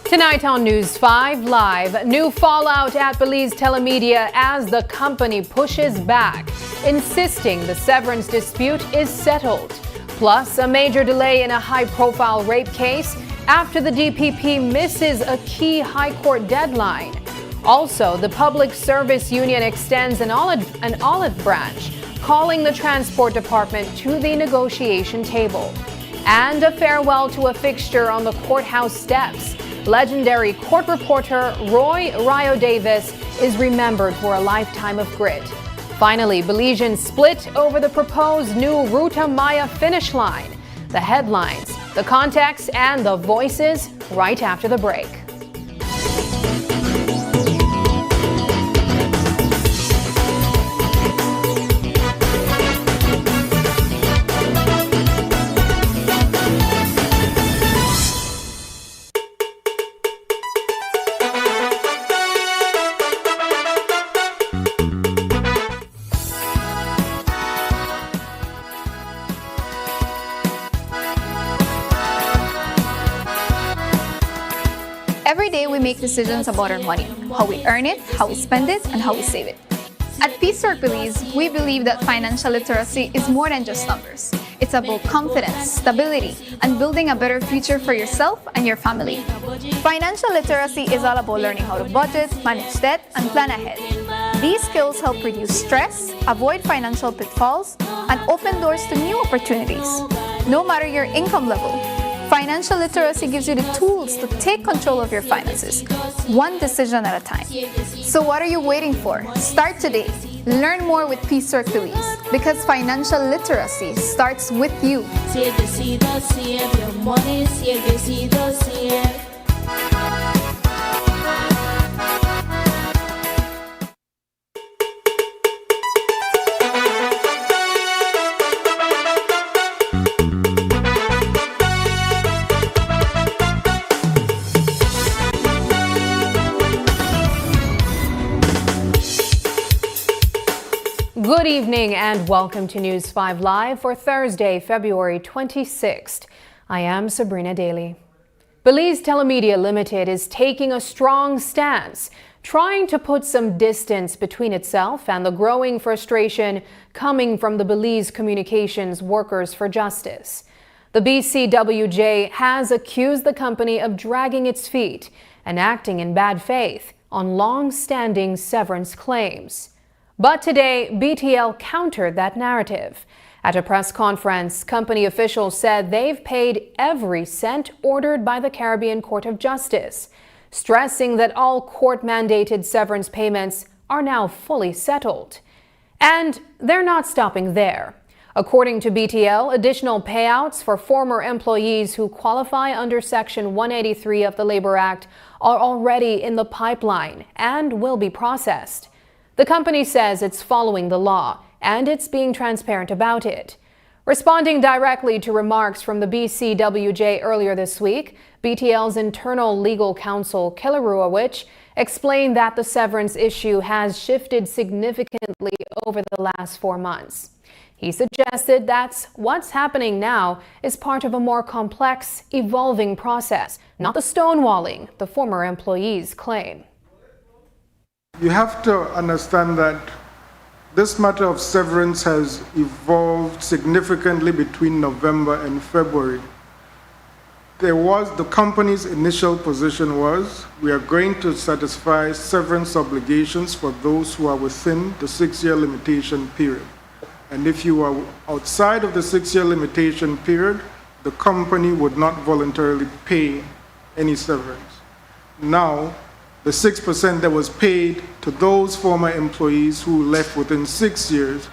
Tonight on News 5 Live, new fallout at Belize Telemedia as the company pushes back, insisting the severance dispute is settled. Plus, a major delay in a high-profile rape case after the DPP misses a key high court deadline. Also, the Public Service Union extends an olive branch, calling the Transport Department to the negotiation table. And a farewell to a fixture on the courthouse steps. Legendary court reporter Roy Rio Davis is remembered for a lifetime of grit. Finally, Belizeans split over the proposed new Ruta Maya finish line. The headlines, the context, and the voices right after the break. Every day we make decisions about our money, how we earn it, how we spend it, and how we save it. At Peacework Belize, we believe that financial literacy is more than just numbers. It's about confidence, stability, and building a better future for yourself and your family. Financial literacy is all about learning how to budget, manage debt, and plan ahead. These skills help reduce stress, avoid financial pitfalls, and open doors to new opportunities. No matter your income level, financial literacy gives you the tools to take control of your finances, one decision at a time. So what are you waiting for? Start today. Learn more with Peacework Belize, because financial literacy starts with you. Good evening and welcome to News 5 Live for Thursday, February 26th. I am Sabrina Daly. Belize Telemedia Limited is taking a strong stance, trying to put some distance between itself and the growing frustration coming from the Belize Communications Workers for Justice. The BCWJ has accused the company of dragging its feet and acting in bad faith on long-standing severance claims. But today, BTL countered that narrative. At a press conference, company officials said they've paid every cent ordered by the Caribbean Court of Justice, stressing that all court-mandated severance payments are now fully settled. And they're not stopping there. According to BTL, additional payouts for former employees who qualify under Section 183 of the Labor Act are already in the pipeline and will be processed. The company says it's following the law and it's being transparent about it. Responding directly to remarks from the BCWJ earlier this week, BTL's internal legal counsel, Kilaruawich, explained that the severance issue has shifted significantly over the last 4 months. He suggested that what's happening now is part of a more complex, evolving process, not the stonewalling the former employees claim. You have to understand that this matter of severance has evolved significantly between November and February. the company's initial position was, we are going to satisfy severance obligations for those who are within the 6-year limitation period. And if you are outside of the 6-year limitation period, the company would not voluntarily pay any severance. Now, the 6% that was paid to those former employees who left within 6 years,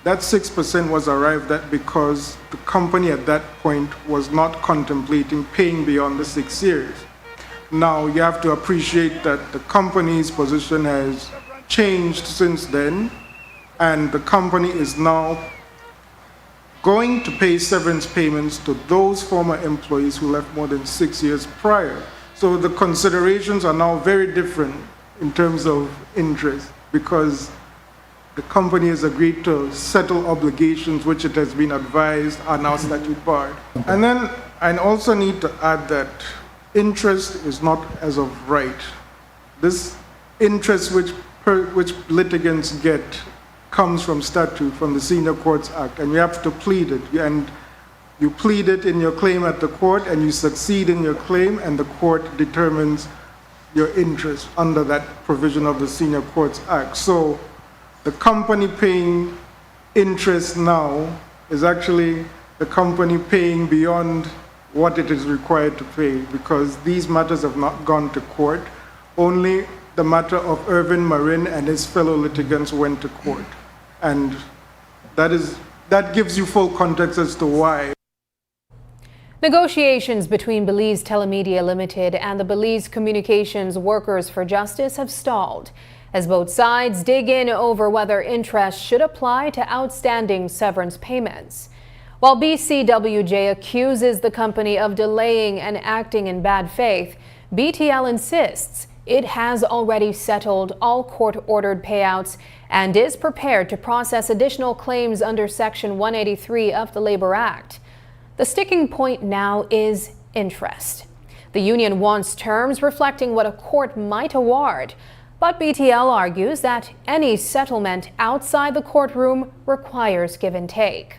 that 6% was arrived at because the company at that point was not contemplating paying beyond the 6 years. Now, you have to appreciate that the company's position has changed since then, and the company is now going to pay severance payments to those former employees who left more than 6 years prior. So the considerations are now very different in terms of interest, because the company has agreed to settle obligations which it has been advised are now statute barred. And then I also need to add that interest is not as of right. This interest which litigants get comes from statute, from the Senior Courts Act, and you have to plead it. And you plead it in your claim at the court, and you succeed in your claim, and the court determines your interest under that provision of the Senior Courts Act. So the company paying interest now is actually the company paying beyond what it is required to pay, because these matters have not gone to court. Only the matter of Irvin Marin and his fellow litigants went to court. And that gives you full context as to why. Negotiations between Belize Telemedia Limited and the Belize Communications Workers for Justice have stalled as both sides dig in over whether interest should apply to outstanding severance payments. While BCWJ accuses the company of delaying and acting in bad faith, BTL insists it has already settled all court-ordered payouts and is prepared to process additional claims under Section 183 of the Labor Act. The sticking point now is interest. The union wants terms reflecting what a court might award, but BTL argues that any settlement outside the courtroom requires give and take.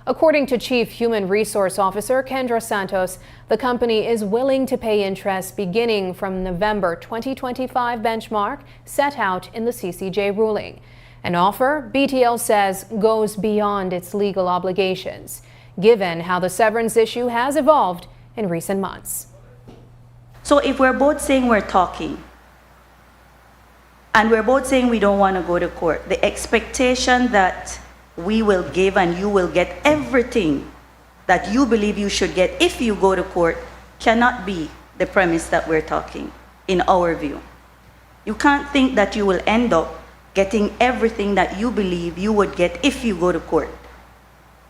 According to Chief Human Resource Officer Kendra Santos, the company is willing to pay interest beginning from November 2025 benchmark set out in the CCJ ruling. An offer, BTL says, goes beyond its legal obligations, given how the severance issue has evolved in recent months. So if we're both saying we're talking, and we're both saying we don't want to go to court, the expectation that we will give and you will get everything that you believe you should get if you go to court cannot be the premise that we're talking, in our view. You can't think that you will end up getting everything that you believe you would get if you go to court.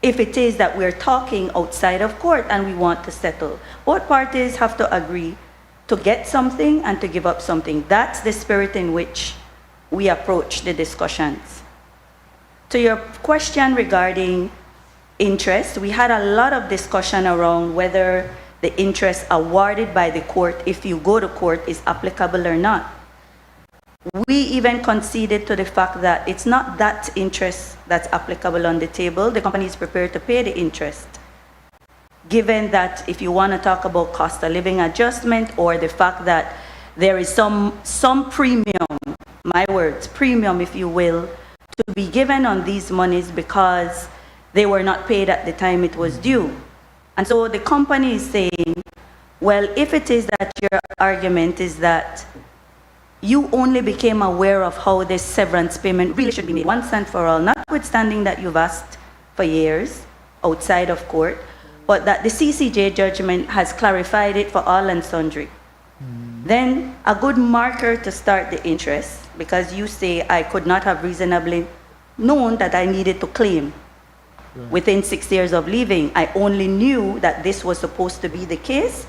If it is that we're talking outside of court and we want to settle, both parties have to agree to get something and to give up something. That's the spirit in which we approach the discussions. To your question regarding interest, we had a lot of discussion around whether the interest awarded by the court, if you go to court, is applicable or not. We even conceded to the fact that it's not that interest that's applicable on the table. The company is prepared to pay the interest. Given that if you want to talk about cost of living adjustment or the fact that there is some premium, my words, premium if you will, to be given on these monies because they were not paid at the time it was due. And so the company is saying, well, if it is that your argument is that you only became aware of how this severance payment really should be made once and for all, notwithstanding that you've asked for years outside of court, but that the CCJ judgment has clarified it for all and sundry. Then a good marker to start the interest, because you say I could not have reasonably known that I needed to claim within 6 years of leaving. I only knew that this was supposed to be the case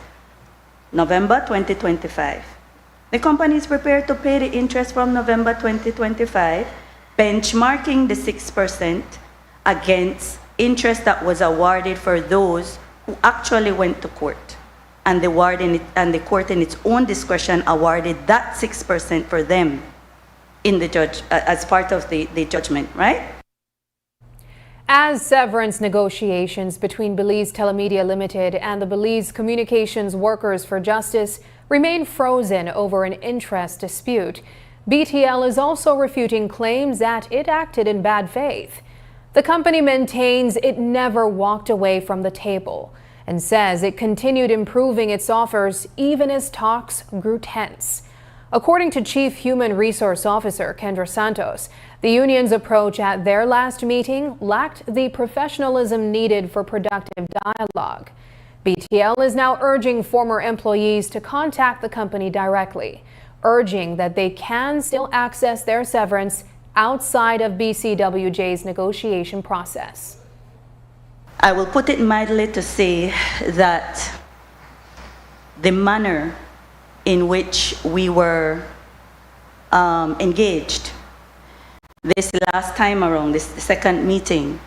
November 2025. The company is prepared to pay the interest from November 2025, benchmarking the 6% against interest that was awarded for those who actually went to court. And the court in its own discretion awarded that 6% for them in the judge as part of the judgment, right? As severance negotiations between Belize Telemedia Limited and the Belize Communications Workers for Justice remain frozen over an interest dispute, BTL is also refuting claims that it acted in bad faith. The company maintains it never walked away from the table and says it continued improving its offers even as talks grew tense. According to Chief Human Resource Officer Kendra Santos, the union's approach at their last meeting lacked the professionalism needed for productive dialogue. BTL is now urging former employees to contact the company directly, urging that they can still access their severance outside of BCWJ's negotiation process. I will put it mildly to say that the manner in which we were engaged this last time around, this second meeting,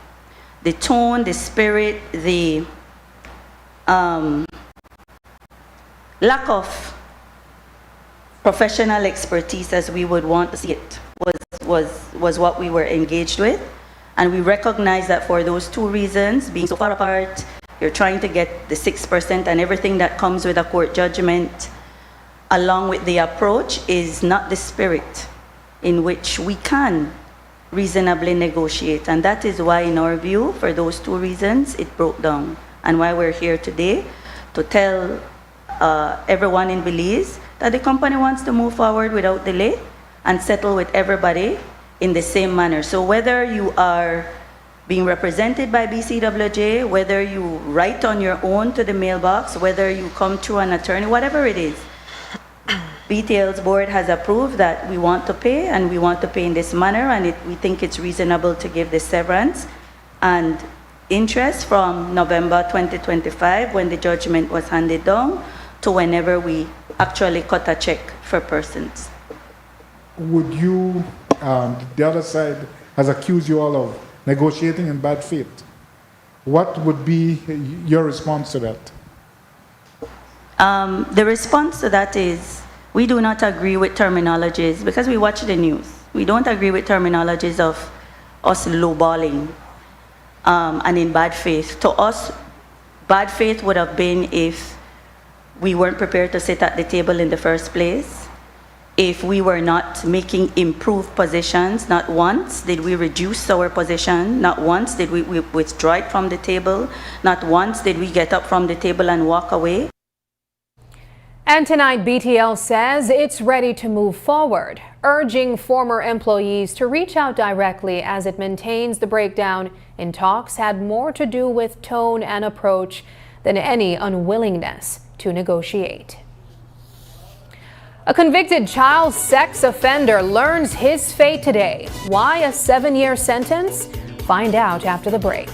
the tone, the spirit, the lack of professional expertise as we would want to see it was what we were engaged with. And we recognize that for those two reasons, being so far apart, you're trying to get the 6% and everything that comes with a court judgment, along with the approach, is not the spirit in which we can reasonably negotiate. And that is why, in our view, for those two reasons, it broke down. And why we're here today to tell everyone in Belize that the company wants to move forward without delay and settle with everybody in the same manner. So whether you are being represented by BCWJ, whether you write on your own to the mailbox, whether you come through an attorney, whatever it is, BTL's board has approved that we want to pay, and we want to pay in this manner, and we think it's reasonable to give the severance and interest from November 2025, when the judgment was handed down, to whenever we actually cut a check for persons. Would you, the other side has accused you all of negotiating in bad faith. What would be your response to that? The response to that is, we do not agree with terminologies, because we watch the news. We don't agree with terminologies of us lowballing and in bad faith. To us, bad faith would have been if we weren't prepared to sit at the table in the first place, if we were not making improved positions. Not once did we reduce our position, not once did we withdraw it from the table, not once did we get up from the table and walk away. And tonight, BTL says it's ready to move forward, urging former employees to reach out directly, as it maintains the breakdown in talks had more to do with tone and approach than any unwillingness to negotiate. A convicted child sex offender learns his fate today. Why a 7-year sentence? Find out after the break.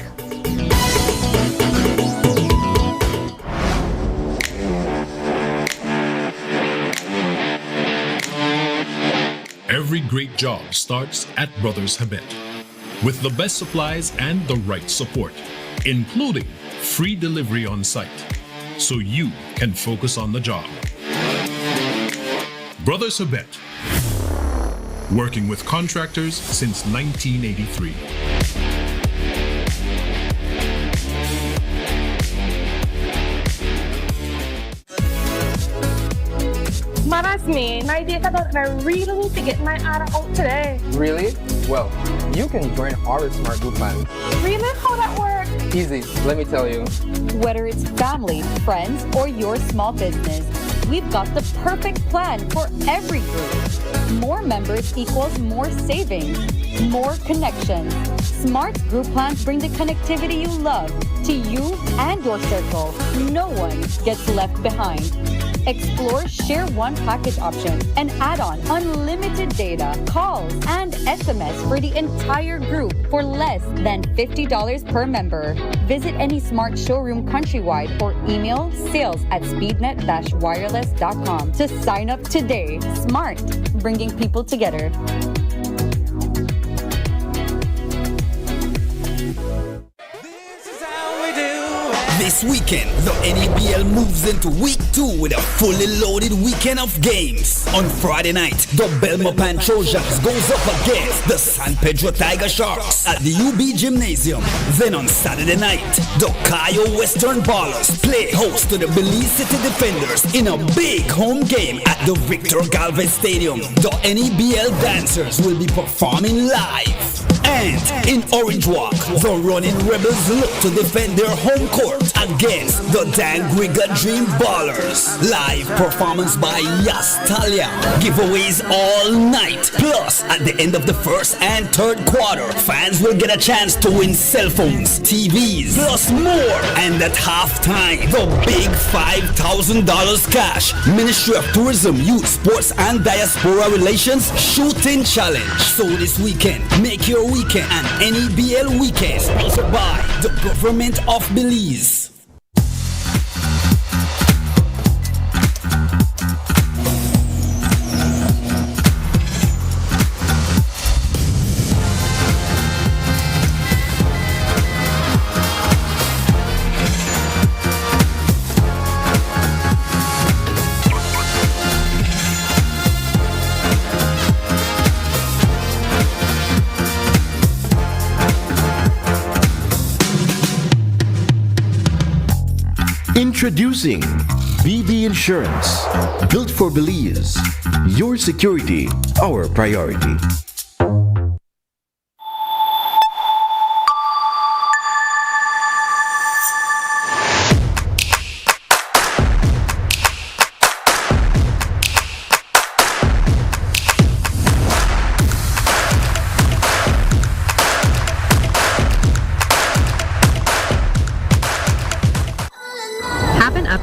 Every great job starts at Brothers Habet, with the best supplies and the right support, including free delivery on site, so you can focus on the job. Brothers Habet, working with contractors since 1983. Marasmi, naidea ka daw na really need to get my ara out today. Really? Well, you can join our Smart Group plan. Really? How that work? Easy, let me tell you. Whether it's family, friends, or your small business, we've got the perfect plan for every group. More members equals more savings, more connections. Smart Group plans bring the connectivity you love to you and your circle. No one gets left behind. Explore Share One package option and add on unlimited data, calls, and SMS for the entire group for less than $50 per member. Visit any Smart showroom countrywide or email sales@speednet-wireless.com to sign up today. Smart, bringing people together. This this weekend, the NABL moves into week 2 with a fully loaded weekend of games. On Friday night, the Belmopan Trojans goes up against the San Pedro Tiger Sharks at the UB Gymnasium. Then on Saturday night, the Cayo Western Ballers play host to the Belize City Defenders in a big home game at the Victor Galvez Stadium. The NABL dancers will be performing live. And in Orange Walk, the Running Rebels look to defend their home court against the Dangriga Dream Ballers. Live performance by Yastalia. Giveaways all night. Plus, at the end of the first and third quarter, fans will get a chance to win cell phones, TVs, plus more. And at halftime, the big $5,000 cash Ministry of Tourism, Youth, Sports and Diaspora Relations Shooting Challenge. So this weekend, make your weekend an NABL weekend, sponsored by the Government of Belize. Introducing BB Insurance. Built for Belize. Your security, our priority.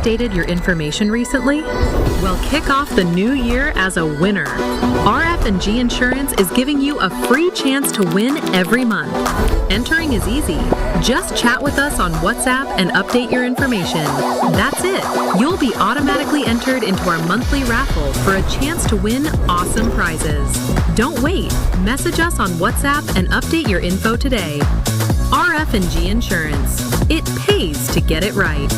Updated your information recently? Well, kick off the new year as a winner. RF&G Insurance is giving you a free chance to win every month. Entering is easy. Just chat with us on WhatsApp and update your information. That's it. You'll be automatically entered into our monthly raffle for a chance to win awesome prizes. Don't wait. Message us on WhatsApp and update your info today. RF&G Insurance. It pays to get it right.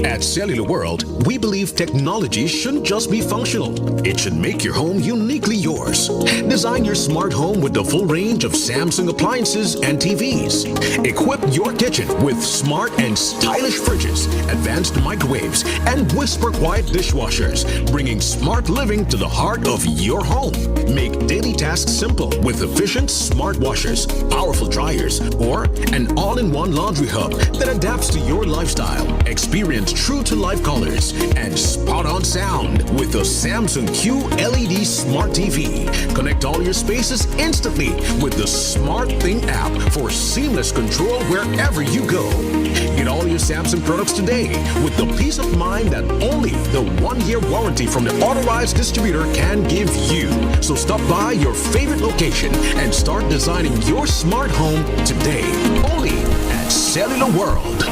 At Cellular World, we believe technology shouldn't just be functional. It should make your home uniquely yours. Design your smart home with the full range of Samsung appliances and TVs. Equip your kitchen with smart and stylish fridges, advanced microwaves, and whisper quiet dishwashers, bringing smart living to the heart of your home. Make daily tasks simple with efficient smart washers, powerful dryers, or an all-in-one laundry hub that adapts to your lifestyle. Experience true-to-life colors and spot-on sound with the Samsung Q LED Smart TV. Connect all your spaces instantly with the Smart Thing app for seamless control wherever you go. Get all your Samsung products today with the peace of mind that only the 1-year warranty from the authorized distributor can give you. So stop by your favorite location and start designing your smart home today. Only at Cellular World.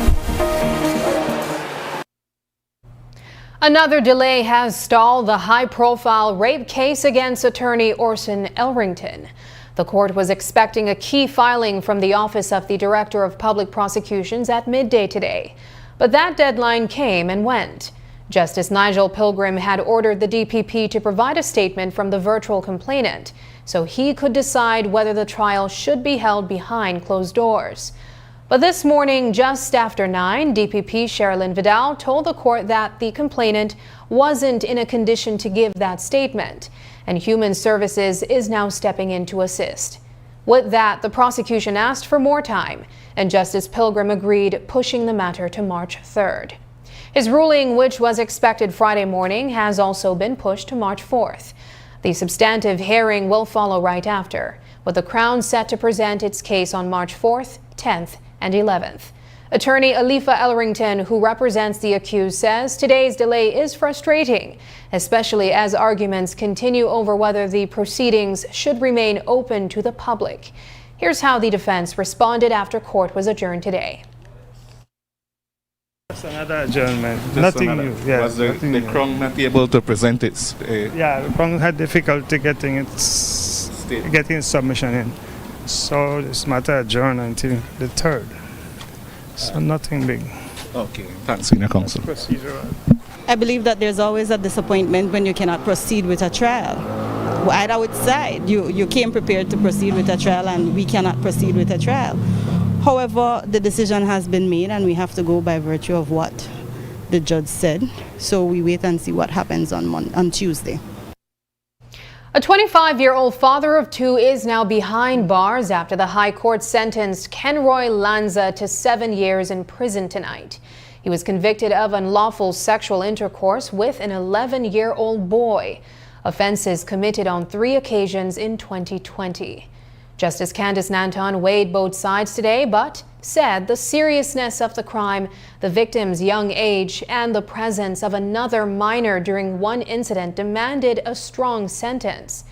Another delay has stalled the high-profile rape case against attorney Orson Elrington. The court was expecting a key filing from the Office of the Director of Public Prosecutions at midday today. But that deadline came and went. Justice Nigel Pilgrim had ordered the DPP to provide a statement from the virtual complainant so he could decide whether the trial should be held behind closed doors. But this morning, just after 9, DPP Sherilyn Vidal told the court that the complainant wasn't in a condition to give that statement, and Human Services is now stepping in to assist. With that, the prosecution asked for more time, and Justice Pilgrim agreed, pushing the matter to March 3rd. His ruling, which was expected Friday morning, has also been pushed to March 4th. The substantive hearing will follow right after, with the Crown set to present its case on March 4th, 10th, and 11th. Attorney Alifa Elrington, who represents the accused, says today's delay is frustrating, especially as arguments continue over whether the proceedings should remain open to the public. Here's how the defense responded after court was adjourned today. Just another adjournment, nothing new. Yeah, was the Crown not able to present its? Yeah, the Crown had difficulty getting its submission in. So this matter adjourned until the 3rd. So nothing big. Okay, thanks, Senior Counsel. Procedural. I believe that there's always a disappointment when you cannot proceed with a trial. Either which side, you came prepared to proceed with a trial and we cannot proceed with a trial. However, the decision has been made and we have to go by virtue of what the judge said. So we wait and see what happens on Tuesday. A 25-year-old father of two is now behind bars after the High Court sentenced Kenroy Lanza to 7 years in prison tonight. He was convicted of unlawful sexual intercourse with an 11-year-old boy, offenses committed on 3 occasions in 2020. Justice Candice Nanton weighed both sides today, but said the seriousness of the crime, the victim's young age, and the presence of another minor during one incident demanded a strong sentence.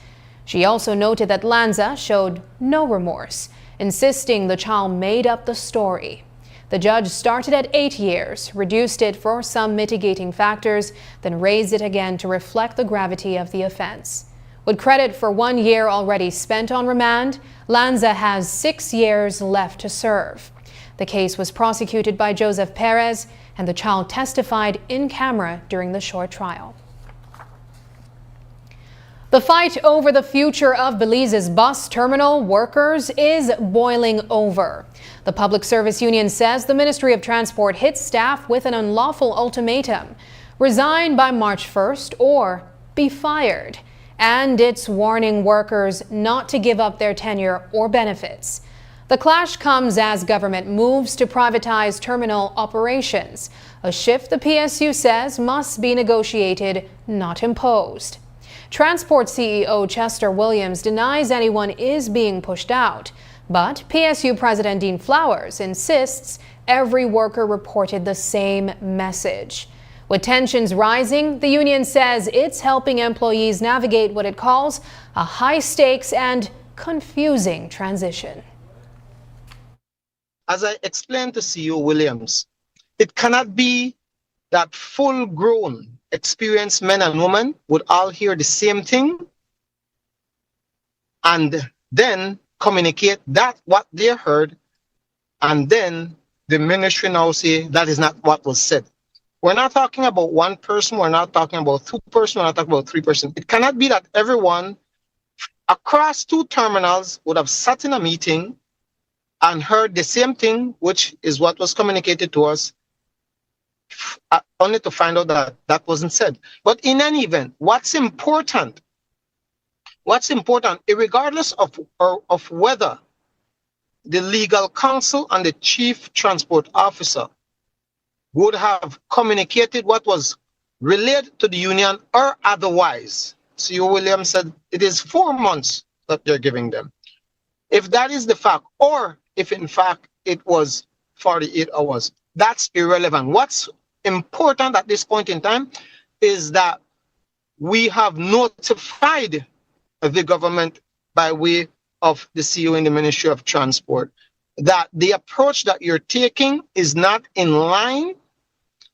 She also noted that Lanza showed no remorse, insisting the child made up the story. The judge started at 8 years, reduced it for some mitigating factors, then raised it again to reflect the gravity of the offense. With credit for 1 year already spent on remand, Lanza has 6 years left to serve. The case was prosecuted by Joseph Perez, and the child testified in camera during the short trial. The fight over the future of Belize's bus terminal workers is boiling over. The Public Service Union says the Ministry of Transport hit staff with an unlawful ultimatum: resign by March 1st or be fired. And it's warning workers not to give up their tenure or benefits. The clash comes as government moves to privatize terminal operations, a shift the PSU says must be negotiated, not imposed. Transport CEO Chester Williams denies anyone is being pushed out, but PSU President Dean Flowers insists every worker reported the same message. With tensions rising, the union says it's helping employees navigate what it calls a high-stakes and confusing transition. As I explained to CEO Williams, it cannot be that full-grown, experienced men and women would all hear the same thing and then communicate that what they heard, and then the ministry now say that is not what was said. We're not talking about one person, we're not talking about 2 persons, we're not talking about 3 persons. It cannot be that everyone across 2 terminals would have sat in a meeting and heard the same thing, which is what was communicated to us, only to find out that that wasn't said. But in any event, what's important, regardless of whether the legal counsel and the chief transport officer would have communicated what was relayed to the union or otherwise. CEO Williams said it is 4 months that they're giving them. If that is the fact, or if in fact it was 48 hours, that's irrelevant. What's important at this point in time is that we have notified the government by way of the CEO in the Ministry of Transport that the approach that you're taking is not in line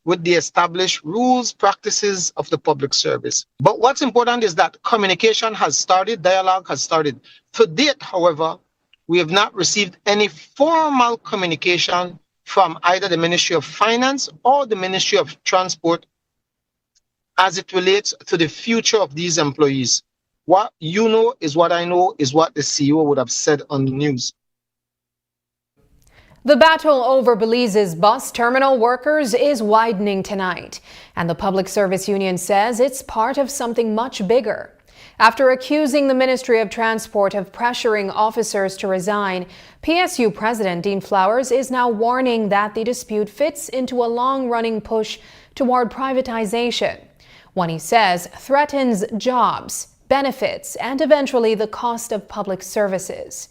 with the established rules, practices of the public service. But what's important is that communication has started, dialogue has started. To date, however, we have not received any formal communication from either the Ministry of Finance or the Ministry of Transport as it relates to the future of these employees. What you know is what I know is what the CEO would have said on the news. The battle over Belize's bus terminal workers is widening tonight, and the Public Service Union says it's part of something much bigger. After accusing the Ministry of Transport of pressuring officers to resign, PSU President Dean Flowers is now warning that the dispute fits into a long-running push toward privatization. One, he says, threatens jobs, benefits, and eventually the cost of public services.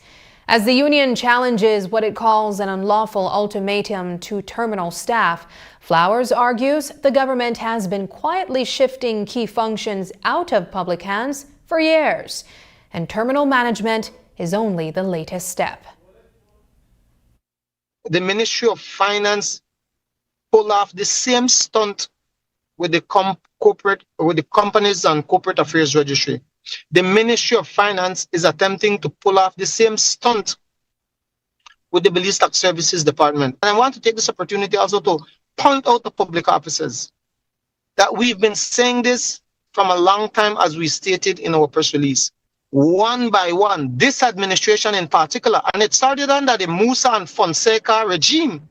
As the union challenges what it calls an unlawful ultimatum to terminal staff, Flowers argues the government has been quietly shifting key functions out of public hands for years, and terminal management is only the latest step. The Ministry of Finance pulled off the same stunt with the Companies and Corporate Affairs Registry. The Ministry of Finance is attempting to pull off the same stunt with the Belize Tax Services Department. And I want to take this opportunity also to point out to public officers that we've been saying this from a long time, as we stated in our press release. One by one, this administration in particular, and it started under the Musa and Fonseca regime,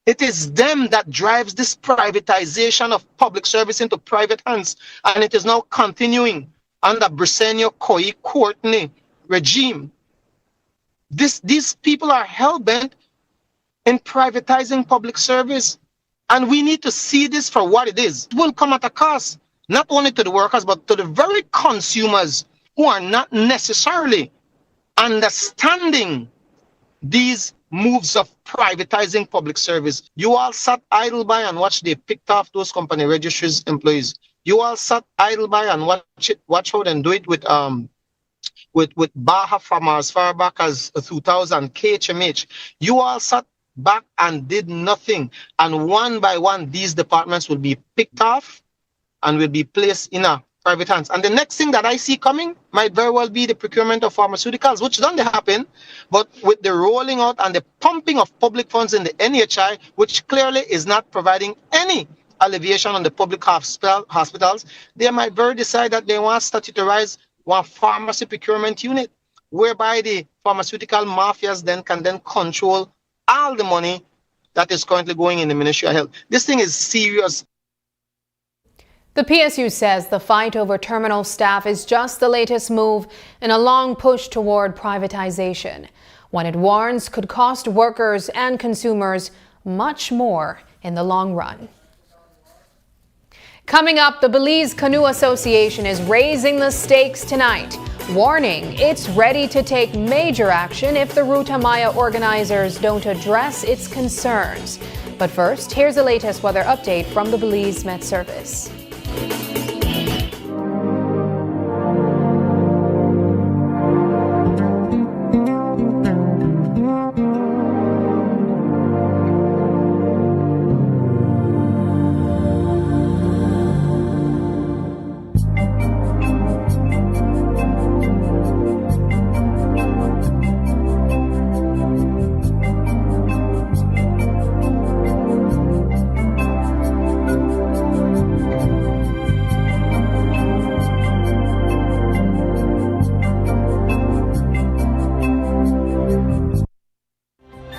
it is them that drives this privatization of public service into private hands, and it is now continuing under Briceño Coy Courtney regime. These people are hell-bent in privatizing public service, and we need to see this for what it is. It will come at a cost, not only to the workers, but to the very consumers who are not necessarily understanding these moves of privatizing public service. You all sat idle by and watched they picked off those company registries employees. You all sat idle by and watch how they do it with Baja from as far back as 2000, KHMH. You all sat back and did nothing. And one by one, these departments will be picked off and will be placed in a private hands. And the next thing that I see coming might very well be the procurement of pharmaceuticals, which doesn't happen, but with the rolling out and the pumping of public funds in the NHI, which clearly is not providing any alleviation on the public hospitals, they might very decide that they want to statutarize one pharmacy procurement unit, whereby the pharmaceutical mafias can control all the money that is currently going in the Ministry of Health. This thing is serious. The PSU says the fight over terminal staff is just the latest move in a long push toward privatization, one it warns could cost workers and consumers much more in the long run. Coming up, the Belize Canoe Association is raising the stakes tonight, warning it's ready to take major action if the Ruta Maya organizers don't address its concerns. But first, here's the latest weather update from the Belize Met Service.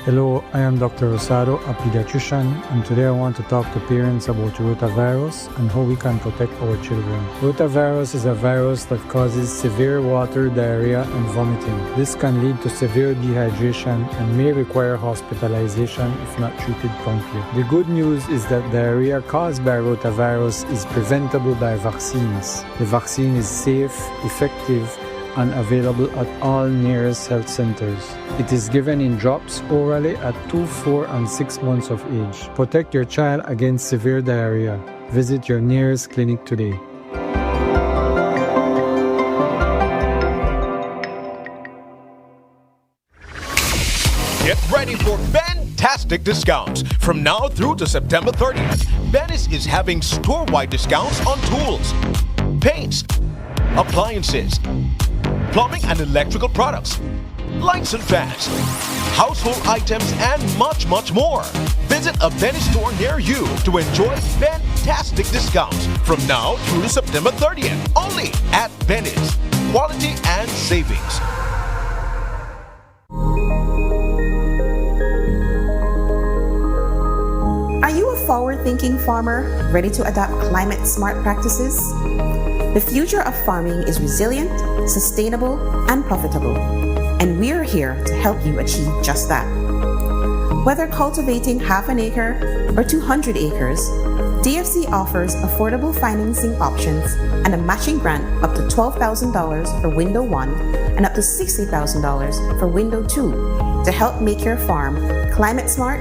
Hello, I am Dr. Rosado, a pediatrician, and today I want to talk to parents about rotavirus and how we can protect our children. Rotavirus is a virus that causes severe water, diarrhea, and vomiting. This can lead to severe dehydration and may require hospitalization if not treated promptly. The good news is that diarrhea caused by rotavirus is preventable by vaccines. The vaccine is safe, effective, and available at all nearest health centers. It is given in drops orally at 2, 4, and 6 months of age. Protect your child against severe diarrhea. Visit your nearest clinic today. Get ready for fantastic discounts from now through to September 30th. Bennis is having store-wide discounts on tools, paints, appliances, plumbing and electrical products, lights and fans, household items, and much, much more. Visit a Bennis store near you to enjoy fantastic discounts from now through to September 30th. Only at Bennis. Quality and savings. Are you a forward-thinking farmer ready to adopt climate-smart practices? The future of farming is resilient, sustainable, and profitable, and we're here to help you achieve just that. Whether cultivating half an acre or 200 acres, DFC offers affordable financing options and a matching grant up to $12,000 for Window 1 and up to $60,000 for Window 2 to help make your farm climate smart,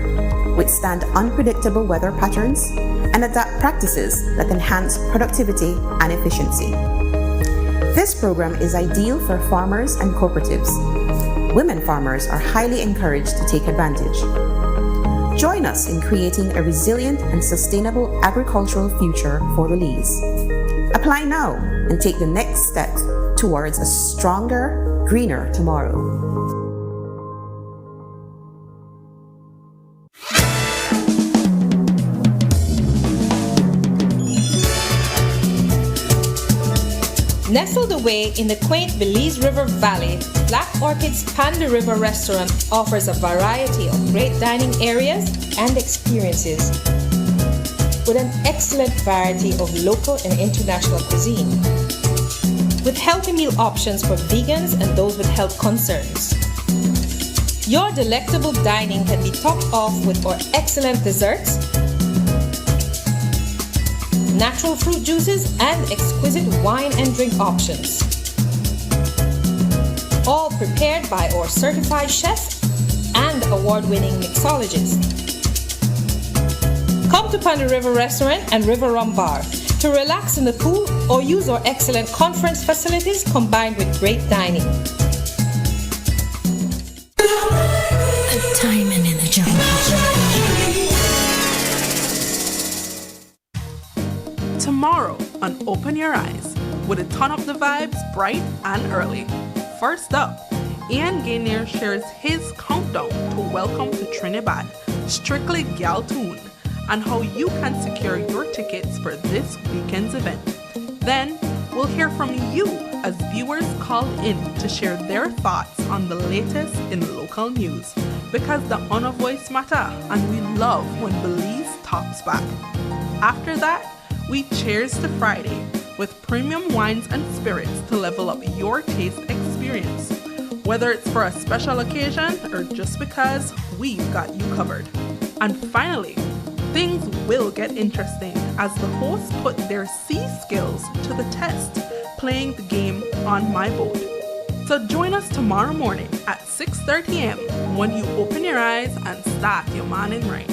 withstand unpredictable weather patterns, and adopt practices that enhance productivity and efficiency. This program is ideal for farmers and cooperatives. Women farmers are highly encouraged to take advantage. Join us in creating a resilient and sustainable agricultural future for Belize. Apply now and take the next step towards a stronger, greener tomorrow. Nestled away in the quaint Belize River Valley, Black Orchid's Panda River Restaurant offers a variety of great dining areas and experiences, with an excellent variety of local and international cuisine, with healthy meal options for vegans and those with health concerns. Your delectable dining can be topped off with our excellent desserts, natural fruit juices, and exquisite wine and drink options. All prepared by our certified chef and award-winning mixologist. Come to Panda River Restaurant and River Rum Bar to relax in the pool or use our excellent conference facilities combined with great dining. Timing in the jungle. Tomorrow on Open Your Eyes, with a ton of the vibes bright and early. First up, Ian Gainier shares his countdown to Welcome to Trinidad, Strictly Gal Tune, and how you can secure your tickets for this weekend's event. Then, we'll hear from you as viewers call in to share their thoughts on the latest in local news, because the honor voice matter, and we love when Belize talks back. After that, we cheers to Friday with premium wines and spirits to level up your taste experience. Whether it's for a special occasion or just because we've got you covered. And finally, things will get interesting as the hosts put their sea skills to the test, playing the game On My Boat. So join us tomorrow morning at 6:30 a.m. when you open your eyes and start your morning right.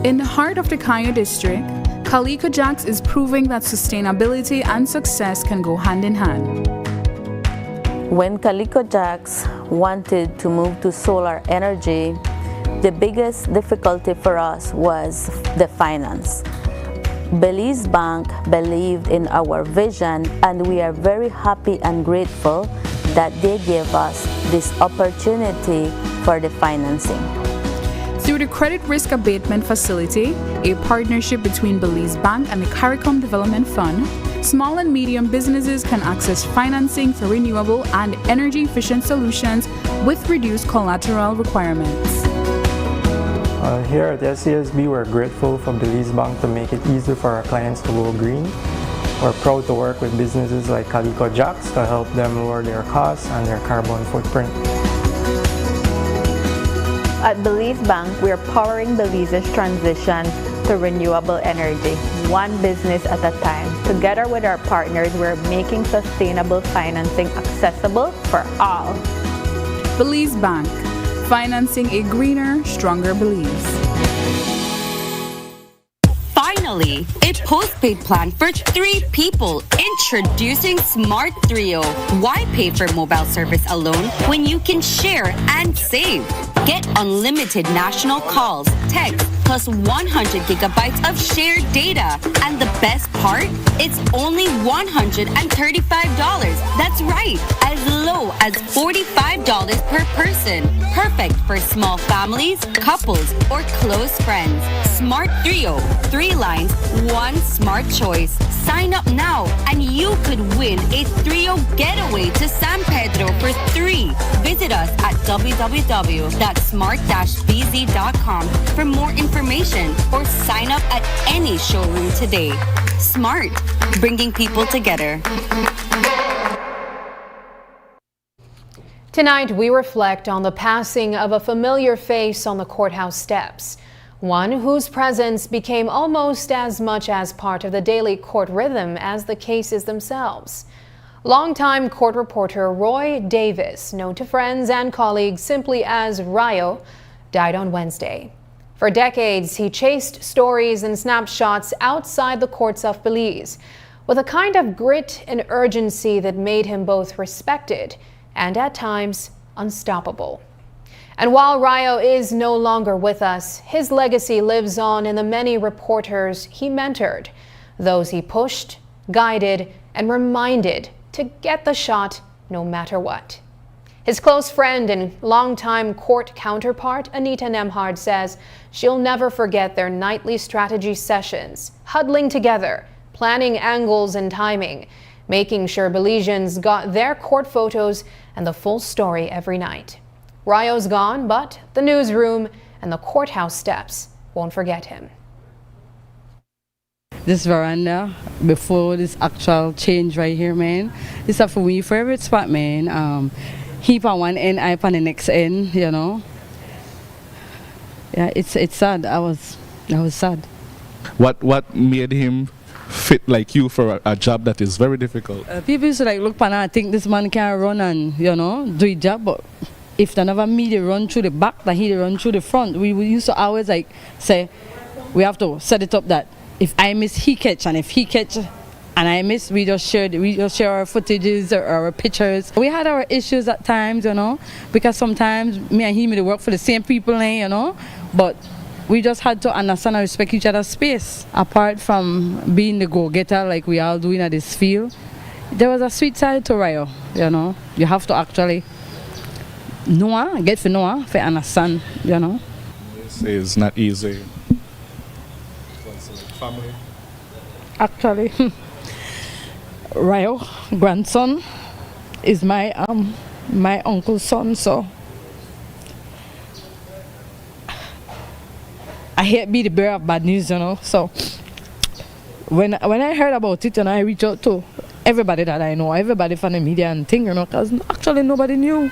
In the heart of the Kaya district, Calico Jacks is proving that sustainability and success can go hand in hand. When Calico Jacks wanted to move to solar energy, the biggest difficulty for us was the finance. Belize Bank believed in our vision, and we are very happy and grateful that they gave us this opportunity for the financing. Through the Credit Risk Abatement Facility, a partnership between Belize Bank and the CARICOM Development Fund, small and medium businesses can access financing for renewable and energy-efficient solutions with reduced collateral requirements. Here at SCSB, we're grateful for Belize Bank to make it easier for our clients to go green. We're proud to work with businesses like Calico Jacks to help them lower their costs and their carbon footprint. At Belize Bank, we are powering Belize's transition to renewable energy, one business at a time. Together with our partners, we're making sustainable financing accessible for all. Belize Bank, financing a greener, stronger Belize. Finally, a postpaid plan for 3 people. Introducing Smart Trio. Why pay for mobile service alone when you can share and save? Get unlimited national calls, text, plus 100 gigabytes of shared data. And the best part? It's only $135. That's right, as low as $45 per person. Perfect for small families, couples, or close friends. Smart Trio. 3 lines, 1 smart choice. Sign up now and you could win a Trio getaway to San Pedro for 3. Visit us at www.smart-bz.com for more information or sign up at any showroom today. Smart, bringing people together. Tonight, we reflect on the passing of a familiar face on the courthouse steps. One whose presence became almost as much as part of the daily court rhythm as the cases themselves. Longtime court reporter Roy Davis, known to friends and colleagues simply as Ryo, died on Wednesday. For decades, he chased stories and snapshots outside the courts of Belize, with a kind of grit and urgency that made him both respected and at times unstoppable. And while Rayo is no longer with us, his legacy lives on in the many reporters he mentored, those he pushed, guided, and reminded to get the shot no matter what. His close friend and longtime court counterpart, Anita Nemhard, says she'll never forget their nightly strategy sessions, huddling together, planning angles and timing, making sure Belizeans got their court photos and the full story every night. Rayo's gone, but the newsroom and the courthouse steps won't forget him. This veranda, before this actual change right here, man, it's a for me favorite spot, man. Heap on one end, I on the next end, you know. Yeah, it's sad. I was sad. What made him fit like you for a job that is very difficult? People used to like look and I think this man can run and, you know, do his job, but if they never me they run through the back, then he run through the front. We used to always like say we have to set it up that if I miss he catch, and if he catch and I miss, we just share our footages or our pictures. We had our issues at times, you know, because sometimes me and him, we work for the same people, you know, but we just had to understand and respect each other's space. Apart from being the go-getter like we all do in this field, there was a sweet side to Rayo, you know. You have to actually get to know, to understand, you know. It's not easy. Family. Actually, Rayo, grandson, is my uncle's son, so I hate be the bearer of bad news, you know. So when I heard about it, and I reached out to everybody that I know, everybody from the media and thing, you know, because actually nobody knew.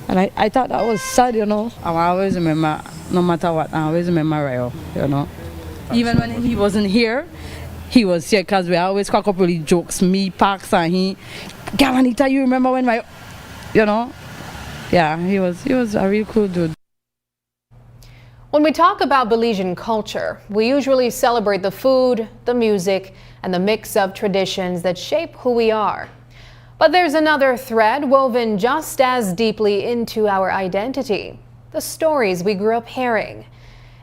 And I thought that was sad, you know. I always remember, no matter what, I always remember Rayo, you know. Even when he wasn't here, he was here because we always crack up really jokes. Me, Parks, and he. Gavanita, you remember when Rayo, you know? Yeah, he was a real cool dude. When we talk about Belizean culture, we usually celebrate the food, the music, and the mix of traditions that shape who we are. But there's another thread woven just as deeply into our identity, the stories we grew up hearing.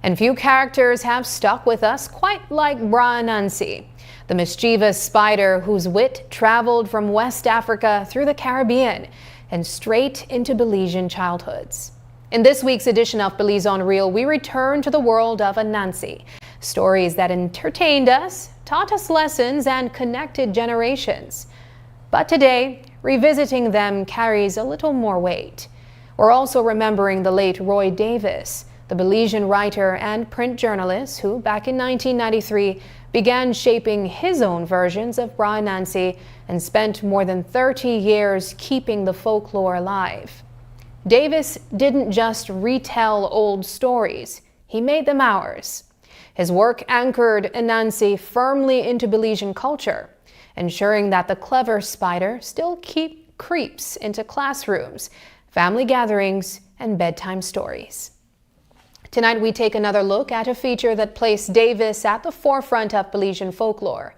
And few characters have stuck with us quite like Bra Nancy, the mischievous spider whose wit traveled from West Africa through the Caribbean and straight into Belizean childhoods. In this week's edition of Belize on Reel, we return to the world of Anansi, stories that entertained us, taught us lessons, and connected generations. But today, revisiting them carries a little more weight. We're also remembering the late Roy Davis, the Belizean writer and print journalist who, back in 1993, began shaping his own versions of Bra Nancy and spent more than 30 years keeping the folklore alive. Davis didn't just retell old stories, he made them ours. His work anchored Anansi firmly into Belizean culture, ensuring that the clever spider still creeps into classrooms, family gatherings, and bedtime stories. Tonight we take another look at a feature that placed Davis at the forefront of Belizean folklore,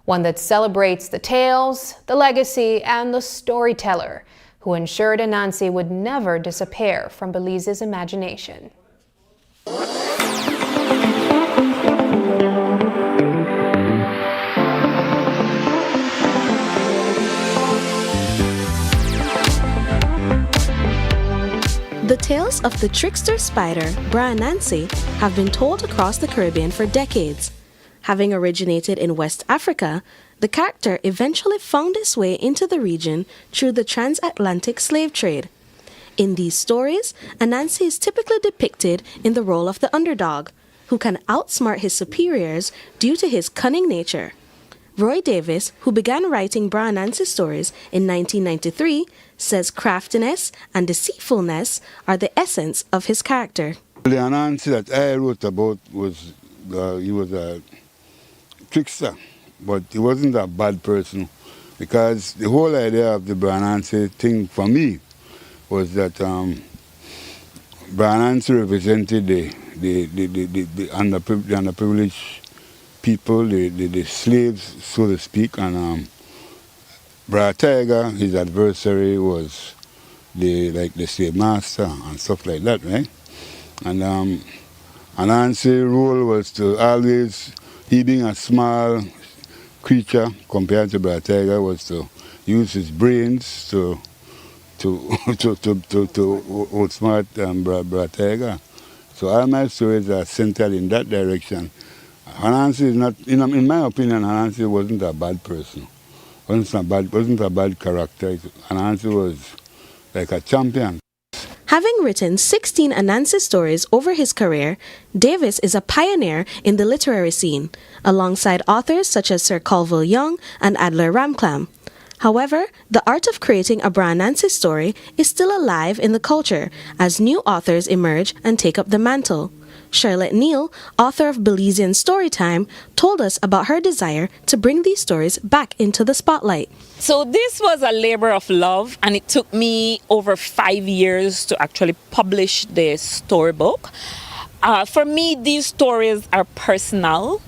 one that celebrates the tales, the legacy, and the storyteller who ensured Anansi would never disappear from Belize's imagination. The tales of the trickster spider, Bra Nancy, have been told across the Caribbean for decades. Having originated in West Africa, the character eventually found its way into the region through the transatlantic slave trade. In these stories, Anansi is typically depicted in the role of the underdog, who can outsmart his superiors due to his cunning nature. Roy Davis, who began writing Bra Nancy stories in 1993, says craftiness and deceitfulness are the essence of his character. The Anansi that I wrote about was, he was a trickster, but he wasn't a bad person, because the whole idea of the Bra Nancy thing for me was that Bra Nancy represented the underprivileged people, the slaves, so to speak, and Bra Tiger, his adversary, was the slave master and stuff like that, right? And Anansi's role was to always, he being a small creature compared to Brother Tiger, was to use his brains to outsmart Brother Tiger. So all my stories are centered in that direction. Anansi is not, in my opinion, Anansi wasn't a bad person. Wasn't a bad character. Anansi was like a champion. Having written 16 Anansi stories over his career, Davis is a pioneer in the literary scene, alongside authors such as Sir Colville Young and Adler Ramklam. However, the art of creating a Bra Anansi story is still alive in the culture as new authors emerge and take up the mantle. Charlotte Neal, author of Belizean Storytime, told us about her desire to bring these stories back into the spotlight. So this was a labor of love, and it took me over 5 years to actually publish the storybook. For me, these stories are personal.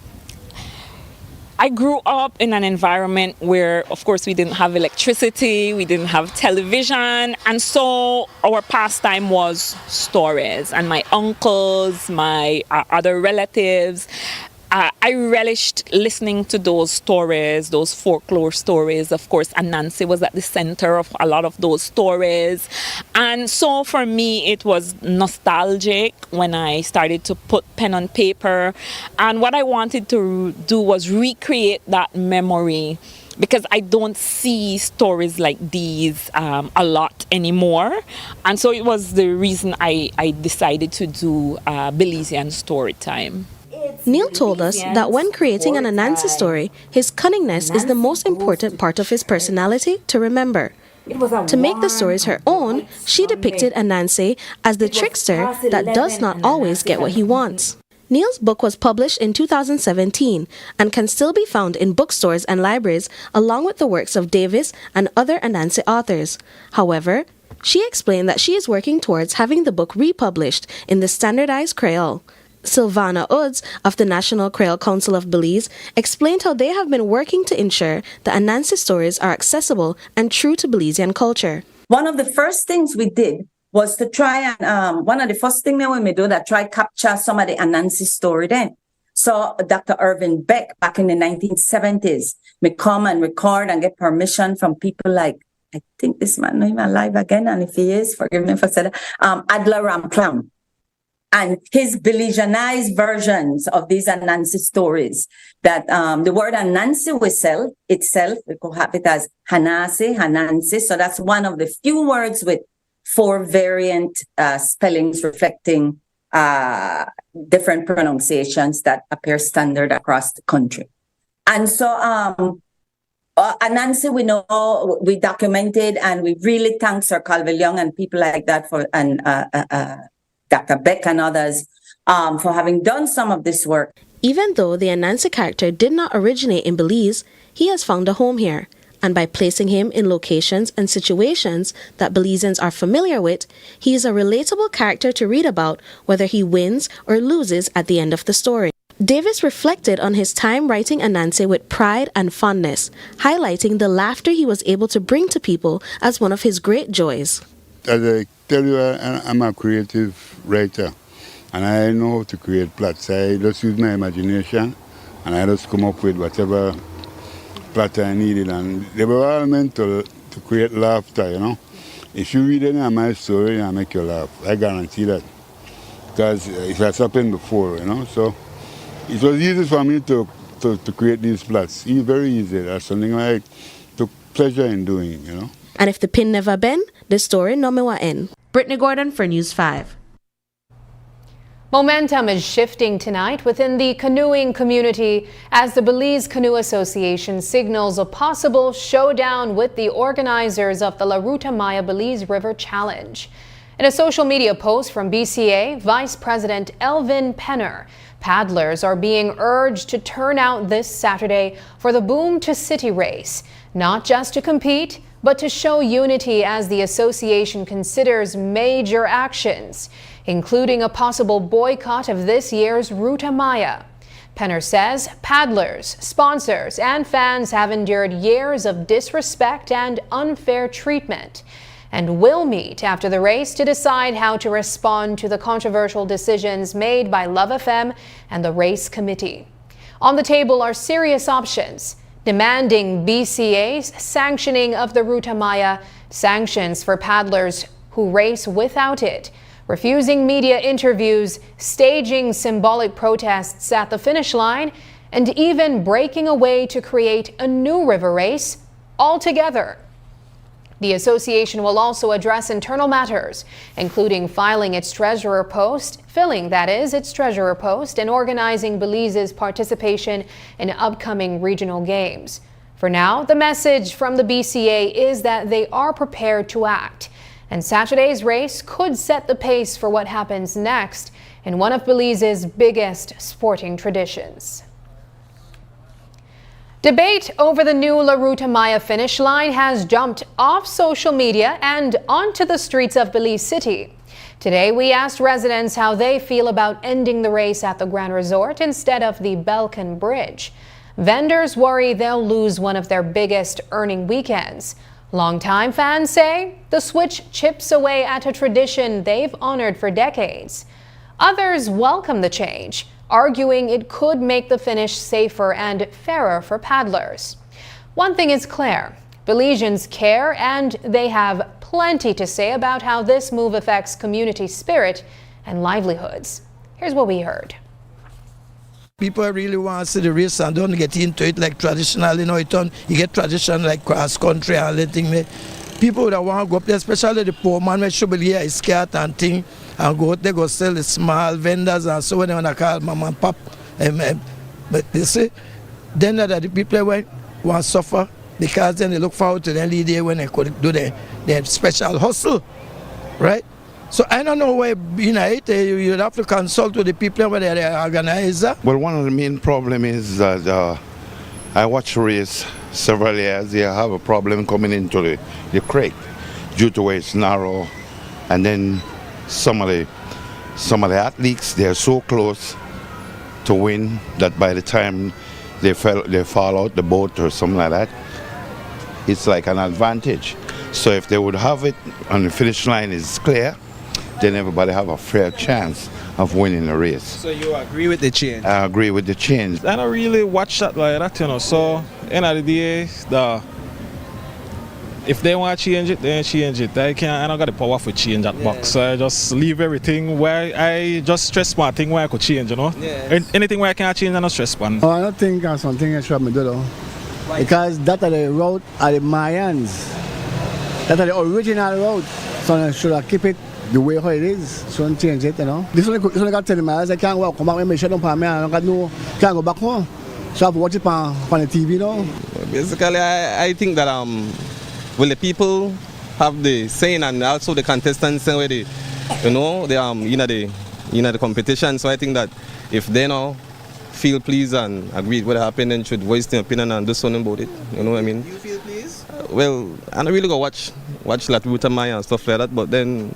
I grew up in an environment where, of course, we didn't have electricity, we didn't have television, and so our pastime was stories. And my uncles, my other relatives, I relished listening to those stories, those folklore stories. Of course, Anansi was at the center of a lot of those stories. And so for me, it was nostalgic when I started to put pen on paper. And what I wanted to do was recreate that memory, because I don't see stories like these a lot anymore. And so it was the reason I decided to do Belizean Storytime. Neil told us that when creating an Anansi story, his cunningness is the most important part of his personality to remember. To make the stories her own, she depicted Anansi as the trickster that does not always get what he wants. Neil's book was published in 2017 and can still be found in bookstores and libraries along with the works of Davis and other Anansi authors. However, she explained that she is working towards having the book republished in the standardized Creole. Sylvana Uds of the National Creole Council of Belize explained how they have been working to ensure the Anansi stories are accessible and true to Belizean culture. One of the first things we did was to try and, one of the first things that we do that try capture some of the Anansi story then. So Dr. Irvin Beck back in the 1970s, me come and record and get permission from people like, I think this man not even alive again, and if he is, forgive me for saying that, Adler Ramklam. And his Belizeanized versions of these Anansi stories, that the word Anansi itself, we could have it as Hanasi, Hanansi. So that's one of the few words with 4 variant spellings reflecting different pronunciations that appear standard across the country. And so Anansi, we know, we documented, and we really thank Sir Colville Young and people like that for, and Dr. Beck and others for having done some of this work. Even though the Anansi character did not originate in Belize, he has found a home here. And by placing him in locations and situations that Belizeans are familiar with, he is a relatable character to read about, whether he wins or loses at the end of the story. Davis reflected on his time writing Anansi with pride and fondness, highlighting the laughter he was able to bring to people as one of his great joys. As I tell you, I'm a creative writer, and I know how to create plots. I just use my imagination, and I just come up with whatever plot I needed, and they were all meant to create laughter, you know. If you read any of my story, I make you laugh. I guarantee that, because it has happened before, you know. So it was easy for me to create these plots. It's very easy. That's something I took pleasure in doing, you know. And if the pin never bend, the story no me wa end. Brittany Gordon for News 5. Momentum is shifting tonight within the canoeing community as the Belize Canoe Association signals a possible showdown with the organizers of the La Ruta Maya Belize River Challenge. In a social media post from BCA, Vice President Elvin Penner, paddlers are being urged to turn out this Saturday for the Boom to City race, not just to compete, but to show unity as the association considers major actions, including a possible boycott of this year's Ruta Maya. Penner says paddlers, sponsors, and fans have endured years of disrespect and unfair treatment. and will meet after the race to decide how to respond to the controversial decisions made by Love FM and the race committee. On the table are serious options: demanding BCA's sanctioning of the Ruta Maya, sanctions for paddlers who race without it, refusing media interviews, staging symbolic protests at the finish line, and even breaking away to create a new river race altogether. The association will also address internal matters, including filling its treasurer post, and organizing Belize's participation in upcoming regional games. For now, the message from the BCA is that they are prepared to act, and Saturday's race could set the pace for what happens next in one of Belize's biggest sporting traditions. Debate over the new La Ruta Maya finish line has jumped off social media and onto the streets of Belize City. Today, we asked residents how they feel about ending the race at the Grand Resort instead of the Belcan Bridge. Vendors worry they'll lose one of their biggest earning weekends. Longtime fans say the switch chips away at a tradition they've honored for decades. Others welcome the change, arguing it could make the finish safer and fairer for paddlers. One thing is clear: Belizeans care, and they have plenty to say about how this move affects community spirit and livelihoods. Here's what we heard. People really want to see the race and don't get into it like traditional, you get tradition like cross country and everything. People that want to go up there, especially the poor man, which should be here, is scared and thing, and go out there, go sell the small vendors and so when they want to call mom and pop. But you see, then that the people want to suffer because then they look forward to the only day when they could do their special hustle, right? So I don't know why you have to consult with the people where they are organizer. Well, one of the main problems is that I watch race several years. They have a problem coming into the creek due to where it's narrow, and then some of the athletes, they're so close to win that by the time they fall out the boat or something like that, it's like an advantage. So if they would have it on the finish line is clear, then everybody have a fair chance of winning the race. So you agree with the change? I agree with the change. I don't really watch that like that, So end of the day, if they want to change it, then change it. I don't got the power for change that box. So I just leave everything where I just stress one thing where I could change, Yes. Anything where I can't change, I don't stress one. I don't think that's something I should do though. Because that are the route are the Mayans. That are the original route. So I should keep it the way how it is, so don't change it, This only got 10 miles. I can't walk back when my shut down for me. I can't go back home. So I have to watch it on the TV, Basically, I think that the people have the saying and also the contestants where they, the competition. So I think that if they now feel pleased and agree with what happened, then should voice their opinion and do something about it. You know what I mean? You feel pleased? Well, I don't really go watch La Ruta Maya and stuff like that, but then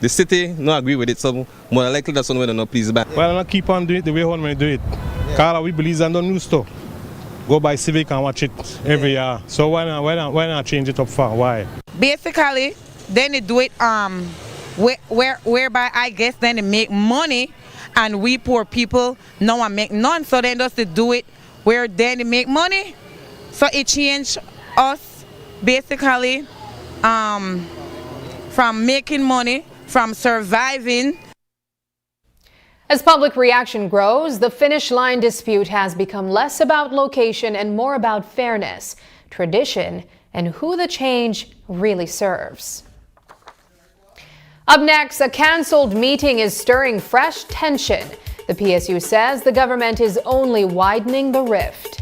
the city not agree with it, so more likely that's something they're not pleased by. Well, I'll keep on doing it the way we do it. Because we believe in the new stuff. Go by Civic and watch it every year. So why not change it up for? Why? Basically, then they do it whereby I guess then they make money and we poor people no one make none. So then just to do it where then they make money. So it changed us basically from making money, from surviving. As public reaction grows, the finish line dispute has become less about location and more about fairness, tradition, and who the change really serves. Up next, a cancelled meeting is stirring fresh tension. The PSU says the government is only widening the rift.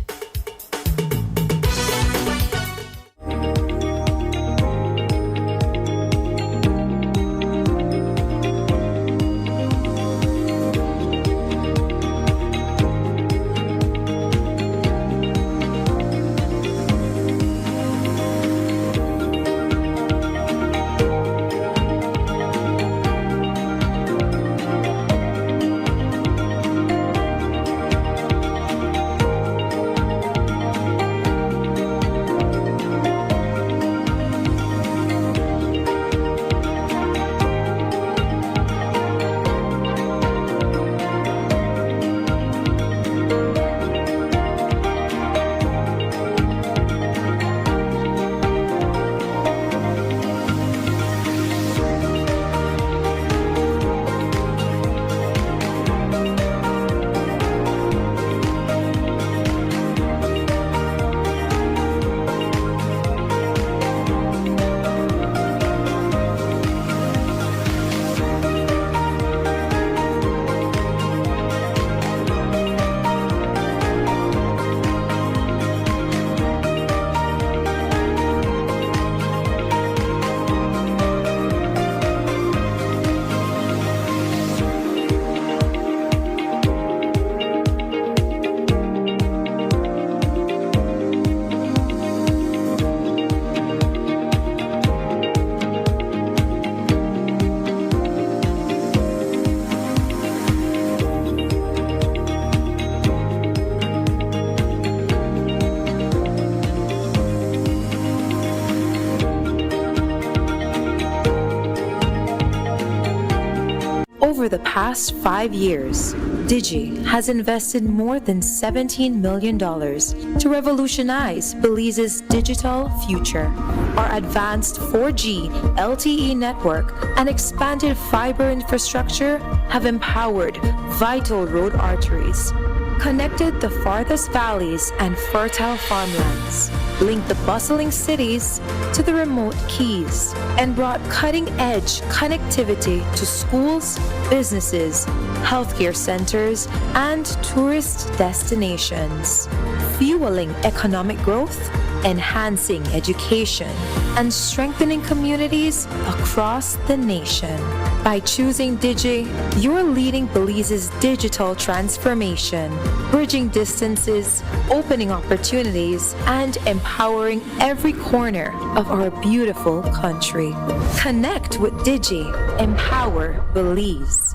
Over the past 5 years, Digi has invested more than $17 million to revolutionize Belize's digital future. Our advanced 4G LTE network and expanded fiber infrastructure have empowered vital road arteries, connected the farthest valleys and fertile farmlands, linked the bustling cities to the remote keys, and brought cutting-edge connectivity to schools, businesses, healthcare centers, and tourist destinations, fueling economic growth, enhancing education, and strengthening communities across the nation. By choosing Digi, you're leading Belize's digital transformation, bridging distances, opening opportunities, and empowering every corner of our beautiful country. Connect with Digi. Empower Belize.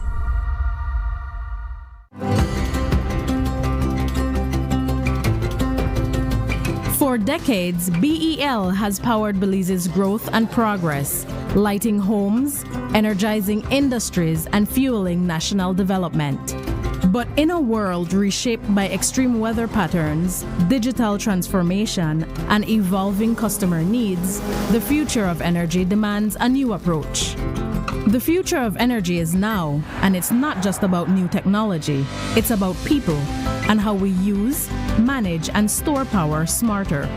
For decades, BEL has powered Belize's growth and progress, lighting homes, energizing industries, and fueling national development. But in a world reshaped by extreme weather patterns, digital transformation, and evolving customer needs, the future of energy demands a new approach. The future of energy is now, and it's not just about new technology, it's about people and how we use, manage, and store power smarter.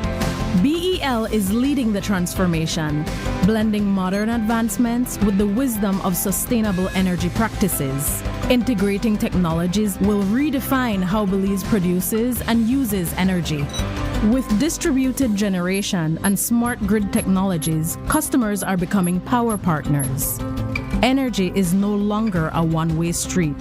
BEL is leading the transformation, blending modern advancements with the wisdom of sustainable energy practices. Integrating technologies will redefine how Belize produces and uses energy. With distributed generation and smart grid technologies, customers are becoming power partners. Energy is no longer a one-way street.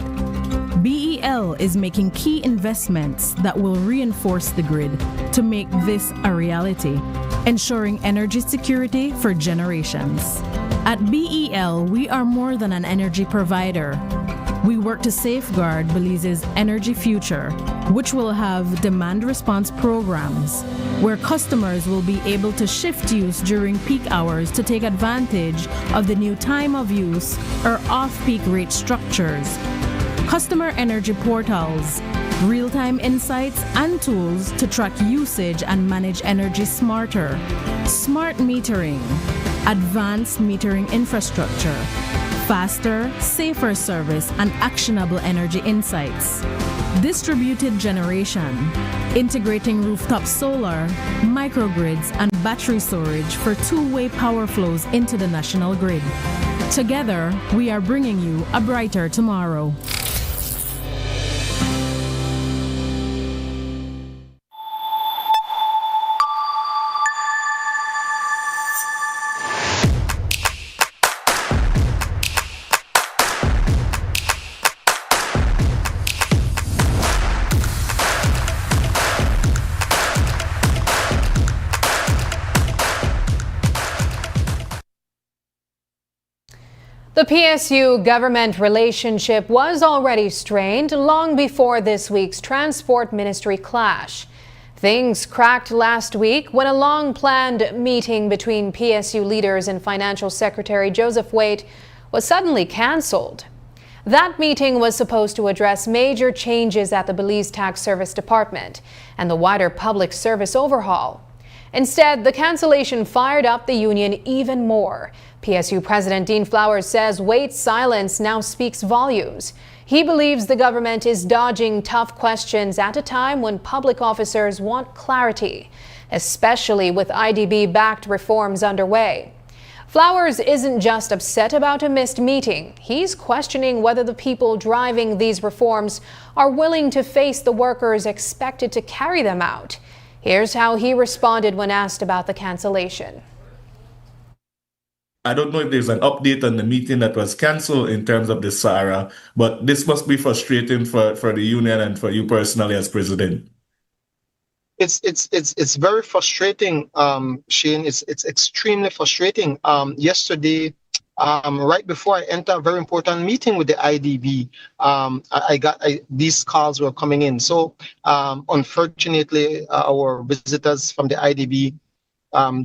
BEL is making key investments that will reinforce the grid to make this a reality, ensuring energy security for generations. At BEL, we are more than an energy provider. We work to safeguard Belize's energy future, which will have demand response programs, where customers will be able to shift use during peak hours to take advantage of the new time of use or off-peak rate structures. Customer energy portals, real-time insights and tools to track usage and manage energy smarter. Smart metering, advanced metering infrastructure, faster, safer service and actionable energy insights. Distributed generation, integrating rooftop solar, microgrids and battery storage for two-way power flows into the national grid. Together, we are bringing you a brighter tomorrow. The PSU government relationship was already strained long before this week's transport ministry clash. Things cracked last week when a long-planned meeting between PSU leaders and Financial Secretary Joseph Waite was suddenly cancelled. That meeting was supposed to address major changes at the Belize Tax Service Department and the wider public service overhaul. Instead, the cancellation fired up the union even more. PSU President Dean Flowers says Waite's silence now speaks volumes. He believes the government is dodging tough questions at a time when public officers want clarity, especially with IDB-backed reforms underway. Flowers isn't just upset about a missed meeting. He's questioning whether the people driving these reforms are willing to face the workers expected to carry them out. Here's how he responded when asked about the cancellation. I don't know if there's an update on the meeting that was canceled in terms of the SARA, but this must be frustrating for the union and for you personally as president. It's very frustrating, Shane. It's extremely frustrating. Yesterday, right before I entered a very important meeting with the IDB, these calls were coming in. So unfortunately, our visitors from the IDB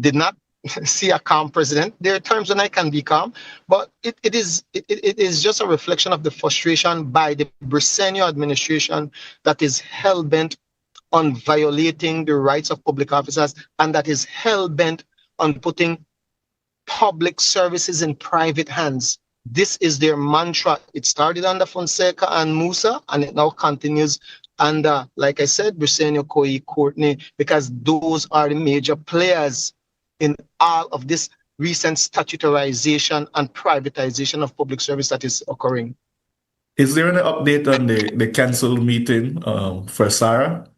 did not see a calm president. There are times when I can be calm, but it is just a reflection of the frustration by the Briceño administration that is hell-bent on violating the rights of public officers, and that is hell-bent on putting public services in private hands. This is their mantra. It started under Fonseca and Musa, and it now continues under, like I said, Briceño, Koi, Courtney, because those are the major players in all of this recent statutarization and privatization of public service that is occurring. Is there any update on the cancelled meeting for SARA?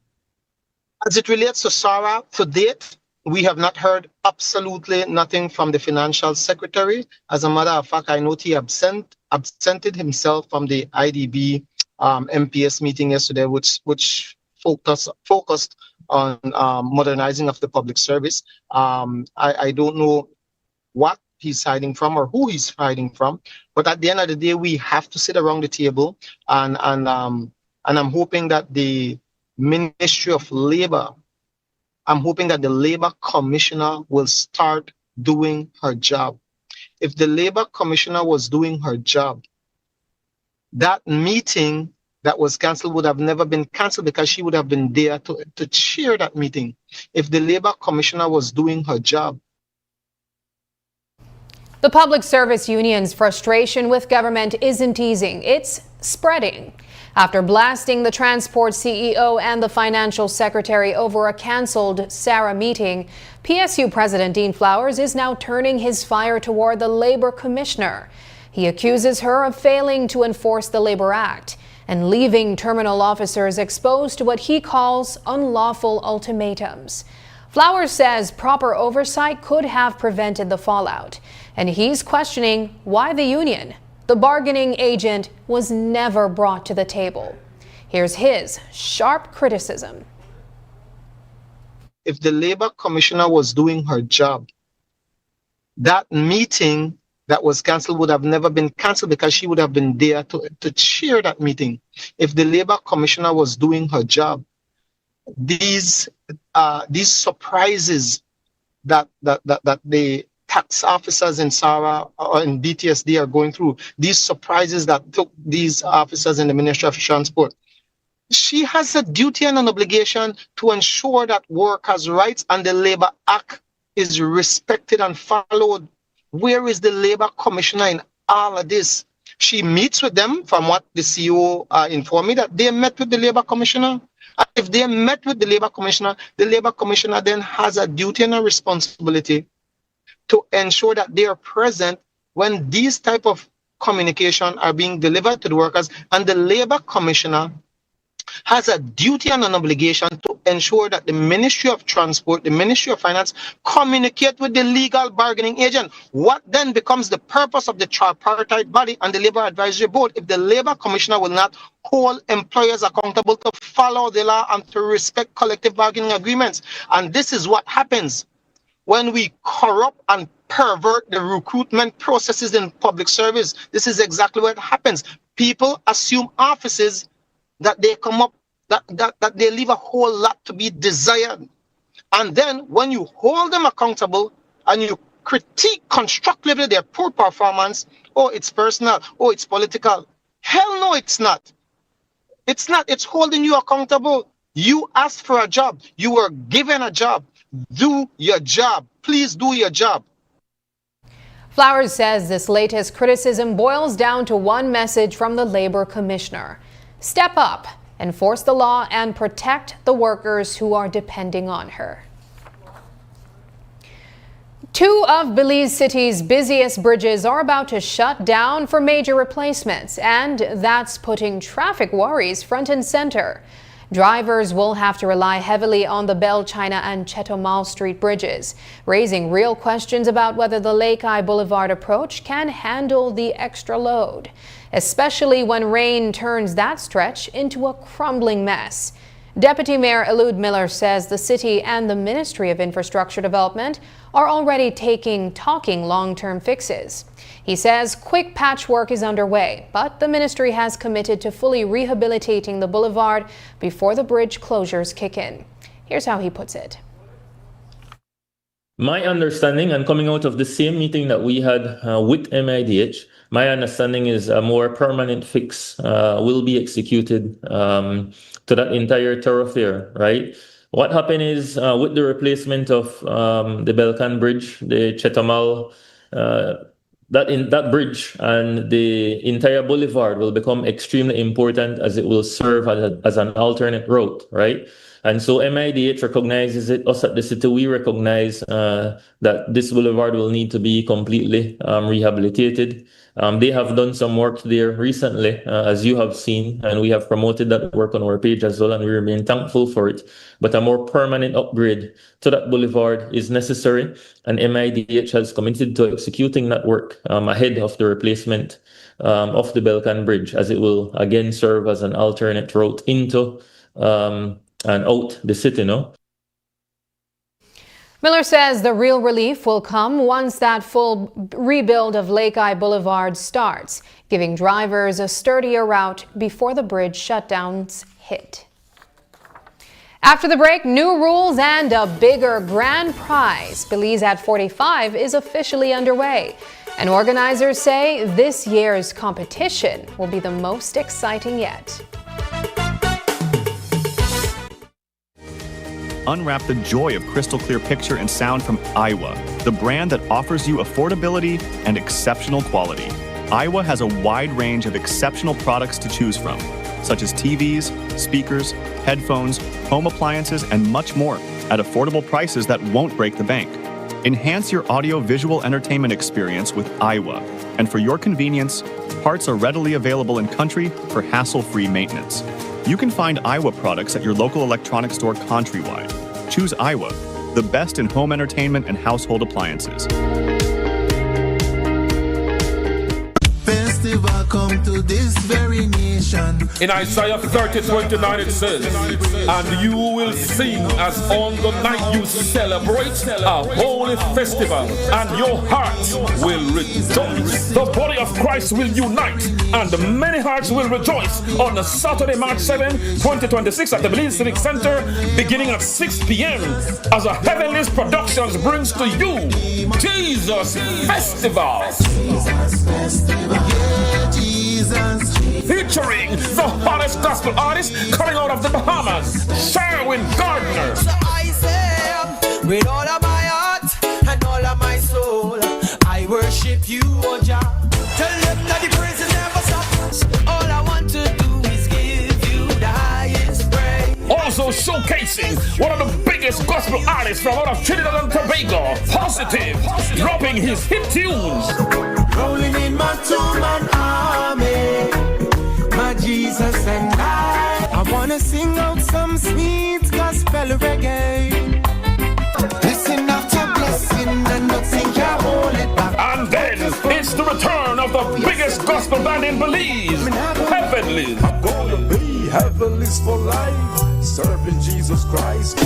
As it relates to SARA, to date, we have not heard absolutely nothing from the financial secretary. As a matter of fact, I note he absented himself from the IDB MPS meeting yesterday, which focused on modernizing of the public service. I don't know what he's hiding from or who he's hiding from, but at the end of the day, we have to sit around the table, and I'm hoping that the Ministry of Labor, I'm hoping that the Labor Commissioner will start doing her job. If the Labor Commissioner was doing her job, that meeting that was cancelled would have never been cancelled, because she would have been there to chair that meeting. If the Labor Commissioner was doing her job. The Public Service Union's frustration with government isn't easing, it's spreading. After blasting the transport CEO and the financial secretary over a cancelled SARA meeting, PSU President Dean Flowers is now turning his fire toward the Labor Commissioner. He accuses her of failing to enforce the Labor Act and leaving terminal officers exposed to what he calls unlawful ultimatums. Flowers says proper oversight could have prevented the fallout, and he's questioning why the union, the bargaining agent, was never brought to the table. Here's his sharp criticism. If the Labor Commissioner was doing her job, that meeting that was cancelled would have never been cancelled, because she would have been there to chair that meeting. If the Labor Commissioner was doing her job, these surprises that the tax officers in SARA or in BTSD are going through, these surprises that took these officers in the Ministry of Transport, she has a duty and an obligation to ensure that workers' rights and the Labor Act is respected and followed. Where is the Labor Commissioner in all of this? She meets with them, from what the CEO informed me, that they met with the Labor Commissioner. And if they met with the Labor Commissioner then has a duty and a responsibility to ensure that they are present when these type of communication are being delivered to the workers. And the Labor Commissioner has a duty and an obligation to ensure that the Ministry of Transport, the Ministry of Finance communicate with the legal bargaining agent. What then becomes the purpose of the tripartite body and the Labor Advisory Board if the Labor Commissioner will not hold employers accountable to follow the law and to respect collective bargaining agreements? And this is what happens when we corrupt and pervert the recruitment processes in public service. This is exactly what happens. People assume offices that they come up, that they leave a whole lot to be desired. And then when you hold them accountable and you critique constructively their poor performance, oh, it's personal, oh, it's political. Hell no, it's not. It's not. It's holding you accountable. You asked for a job. You were given a job. Do your job. Please do your job. Flowers says this latest criticism boils down to one message from the Labor Commissioner: step up, enforce the law, and protect the workers who are depending on her. Two of Belize City's busiest bridges are about to shut down for major replacements, and that's putting traffic worries front and center. Drivers will have to rely heavily on the Belle China and Chetomal Street bridges, raising real questions about whether the Lake Eye Boulevard approach can handle the extra load, especially when rain turns that stretch into a crumbling mess. Deputy Mayor Elude Miller says the city and the Ministry of Infrastructure Development are already talking long-term fixes. He says quick patchwork is underway, but the ministry has committed to fully rehabilitating the boulevard before the bridge closures kick in. Here's how he puts it. My understanding, and coming out of the same meeting that we had with MIDH, my understanding is a more permanent fix will be executed to that entire thoroughfare, right? What happened is with the replacement of the Belcan Bridge, the Chetamal, that bridge and the entire boulevard will become extremely important as it will serve as an alternate route, right? And so MIDH recognizes it. Us at the city, we recognize that this boulevard will need to be completely rehabilitated. They have done some work there recently, as you have seen, and we have promoted that work on our page as well, and we remain thankful for it. But a more permanent upgrade to that boulevard is necessary, and MIDH has committed to executing that work ahead of the replacement of the Belcan Bridge, as it will again serve as an alternate route into and out the city, no? Miller says the real relief will come once that full rebuild of Lake Eye Boulevard starts, giving drivers a sturdier route before the bridge shutdowns hit. After the break, new rules and a bigger grand prize. Belize at 45 is officially underway, and organizers say this year's competition will be the most exciting yet. Unwrap the joy of crystal clear picture and sound from Aiwa, the brand that offers you affordability and exceptional quality. Aiwa has a wide range of exceptional products to choose from, such as TVs, speakers, headphones, home appliances, and much more at affordable prices that won't break the bank. Enhance your audio-visual entertainment experience with Aiwa, and for your convenience, parts are readily available in country for hassle-free maintenance. You can find Aiwa products at your local electronics store countrywide. Choose Aiwa, the best in home entertainment and household appliances. Festival come to this very nation. In Isaiah 30:29 it says, and you will sing as on the night you celebrate a holy festival, and your heart will rejoice. The body of Christ will unite, and many hearts will rejoice on Saturday, March 7, 2026 at the Belize Civic Center, beginning at 6 p.m. as a Heavenly Productions brings to you Jesus Festival. Jesus Festival. Yeah, Jesus. Featuring the hottest gospel artist coming out of the Bahamas, Sherwin Gardner. So I say, with all of my heart and all of my soul, I worship you, O Jah. Tell them that the praises never stop. All I want to do is give you the highest praise. Also showcasing one of the biggest gospel artists from out of Trinidad and Tobago, Positive, dropping his hit tunes. Rolling in my two-man army, my Jesus and I wanna sing out some sweet gospel reggae. Blessing after blessing, and nothing can hold it back. And then it's the return of the biggest gospel band in Belize, Heavenly. I'm gonna be Heavenly's for life, serving Jesus Christ.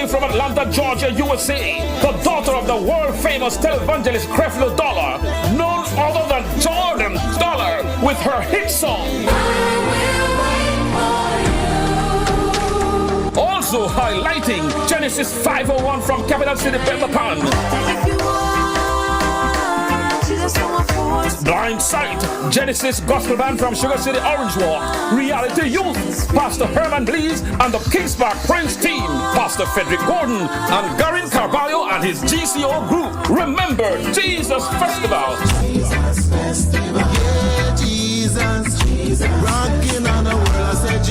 From Atlanta, Georgia, USA, the daughter of the world-famous televangelist Creflo Dollar, none other than Jordan Dollar, with her hit song. Also highlighting Genesis 501 from Capital City, Belcan. Blind Sight, Genesis Gospel Band from Sugar City, Orange Walk. Reality Youth, Pastor Herman Blees and the Kings Park Prince team, Pastor Frederick Gordon and Garin Carvalho and his GCO group. Remember Jesus Festival. Jesus Festival, yeah, Jesus.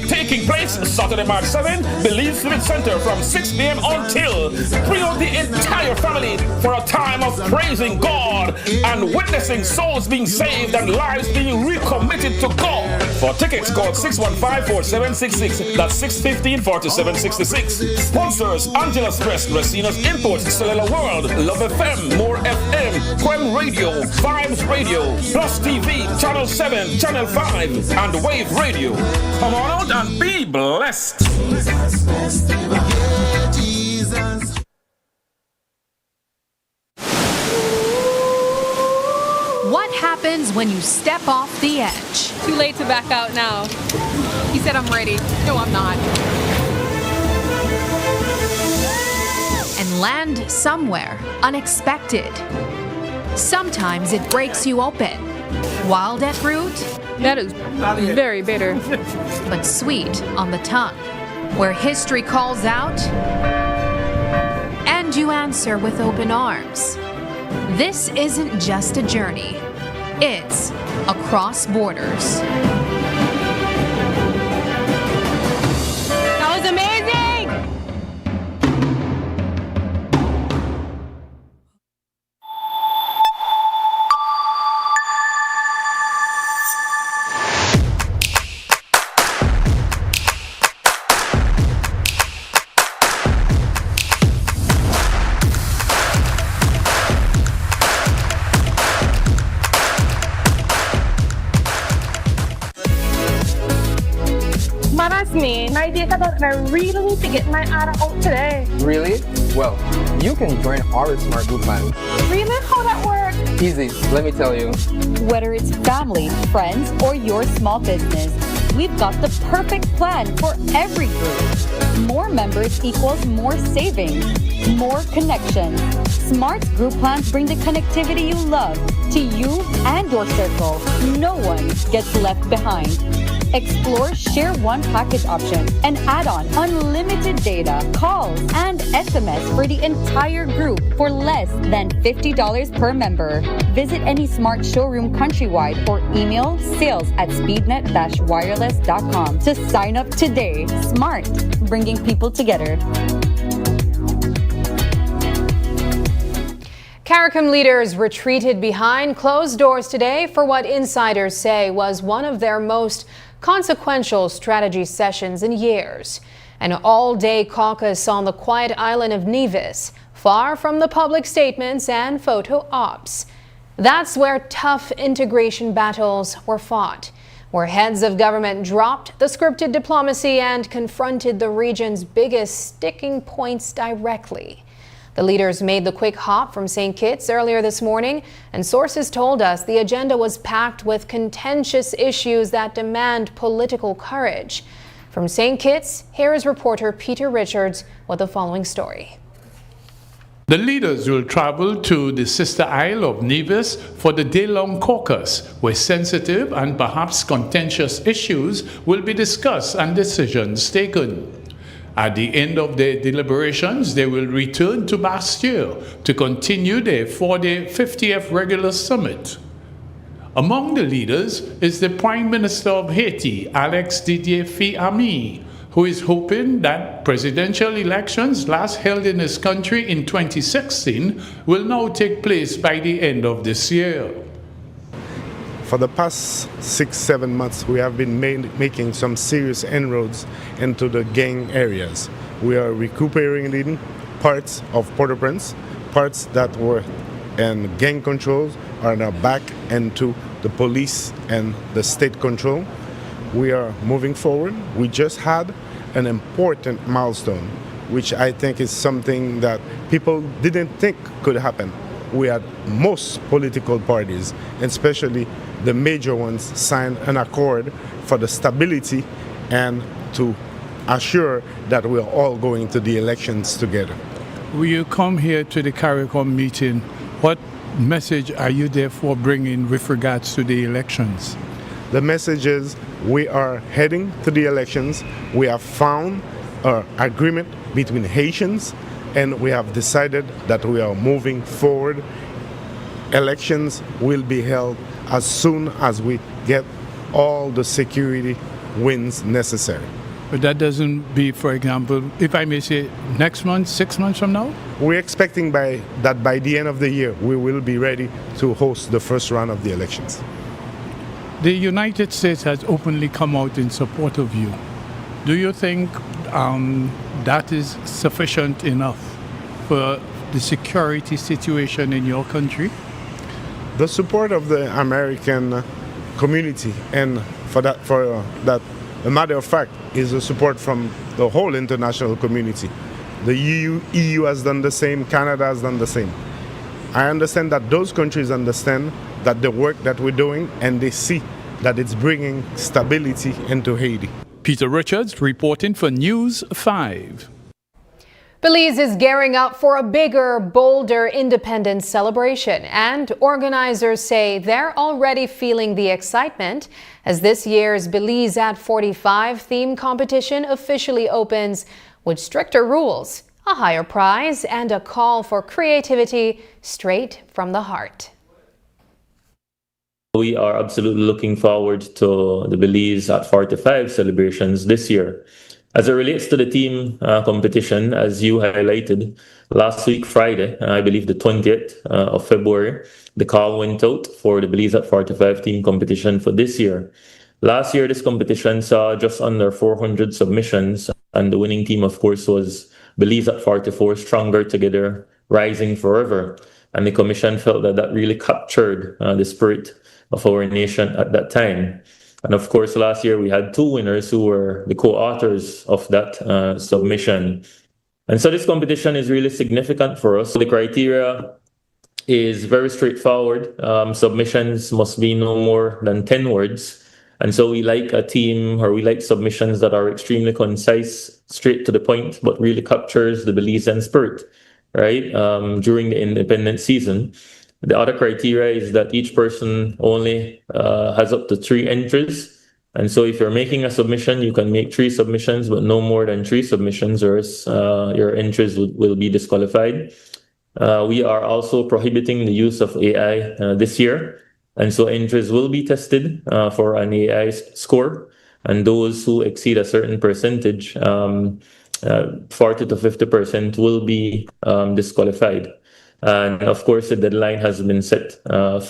Taking place Saturday, March 7, Belize Civic Center from 6 p.m. until. Bring out the entire family for a time of praising God and witnessing souls being saved and lives being recommitted to God. For tickets, call 615-4766. That's 615-4766. Sponsors: Angela's Press, Racina's Imports, Cellular World, Love FM, More FM, Quem Radio, Vibes Radio, Plus TV, Channel 7, Channel 5, and Wave Radio. Come on out and be blessed. Jesus Festival, yeah, Jesus. happens when you step off the edge. Too late to back out now. He said I'm ready. No, I'm not. And land somewhere unexpected. Sometimes it breaks you open. Walnut root? That is very bitter. But sweet on the tongue. Where history calls out, and you answer with open arms. This isn't just a journey. It's across borders. That was amazing! Me. My data done, and I really need to get my order out today. Really? Well, you can join our Smart Group plan. Really? How that works? Easy, let me tell you. Whether it's family, friends, or your small business, we've got the perfect plan for every group. More members equals more savings, more connections. Smart Group plans bring the connectivity you love to you and your circle. No one gets left behind. Explore Share One package option and add on unlimited data, calls, and SMS for the entire group for less than $50 per member. Visit any Smart showroom countrywide or email sales@speednet-wireless.com to sign up today. Smart, bringing people together. CARICOM leaders retreated behind closed doors today for what insiders say was one of their most consequential strategy sessions in years. An all-day caucus on the quiet island of Nevis, far from the public statements and photo ops. That's where tough integration battles were fought, where heads of government dropped the scripted diplomacy and confronted the region's biggest sticking points directly. The leaders made the quick hop from St. Kitts earlier this morning, and sources told us the agenda was packed with contentious issues that demand political courage. From St. Kitts, here is reporter Peter Richards with the following story. The leaders will travel to the sister isle of Nevis for the day-long caucus, where sensitive and perhaps contentious issues will be discussed and decisions taken. At the end of their deliberations, they will return to Bastille to continue their 50th regular summit. Among the leaders is the Prime Minister of Haiti, Alex Didier Fils-Aimé, who is hoping that presidential elections last held in his country in 2016 will now take place by the end of this year. For the past 6-7 months, we have been making some serious inroads into the gang areas. We are recuperating parts of Port-au-Prince, parts that were in gang controls are now back into the police and the state control. We are moving forward. We just had an important milestone, which I think is something that people didn't think could happen. We had most political parties, and especially the major ones, sign an accord for the stability and to assure that we're all going to the elections together. Will you come here to the CARICOM meeting? What message are you therefore bringing with regards to the elections? The message is we are heading to the elections. We have found an agreement between Haitians, and we have decided that we are moving forward. Elections will be held as soon as we get all the security wins necessary. But that doesn't be, for example, if I may say, next month, 6 months from now? We're expecting by the end of the year, we will be ready to host the first round of the elections. The United States has openly come out in support of you. Do you think that is sufficient enough for the security situation in your country? The support of the American community, and for that, a matter of fact, is the support from the whole international community. The EU has done the same, Canada has done the same. I understand that those countries understand that the work that we're doing, and they see that it's bringing stability into Haiti. Peter Richards reporting for News 5. Belize is gearing up for a bigger, bolder independence celebration, and organizers say they're already feeling the excitement as this year's Belize at 45 theme competition officially opens with stricter rules, a higher prize, and a call for creativity straight from the heart. We are absolutely looking forward to the Belize at 45 celebrations this year. As it relates to the team competition, as you highlighted, last week, Friday, I believe the 20th of February, the call went out for the Belize at 45 team competition for this year. Last year, this competition saw just under 400 submissions, and the winning team, of course, was Belize at 44, Stronger Together, Rising Forever. And the commission felt that that really captured the spirit of our nation at that time. And of course, last year we had 2 winners who were the co-authors of that submission. And so this competition is really significant for us. The criteria is very straightforward. Submissions must be no more than 10 words. And so we like a team, or we like submissions that are extremely concise, straight to the point, but really captures the Belizean spirit, right? During the independent season. The other criteria is that each person only has up to 3 entries. And so if you're making a submission, you can make 3 submissions, but no more than 3 submissions, or else your entries will be disqualified. We are also prohibiting the use of AI this year. And so entries will be tested for an AI score. And those who exceed a certain percentage, 40 to 50%, will be disqualified. And of course, the deadline has been set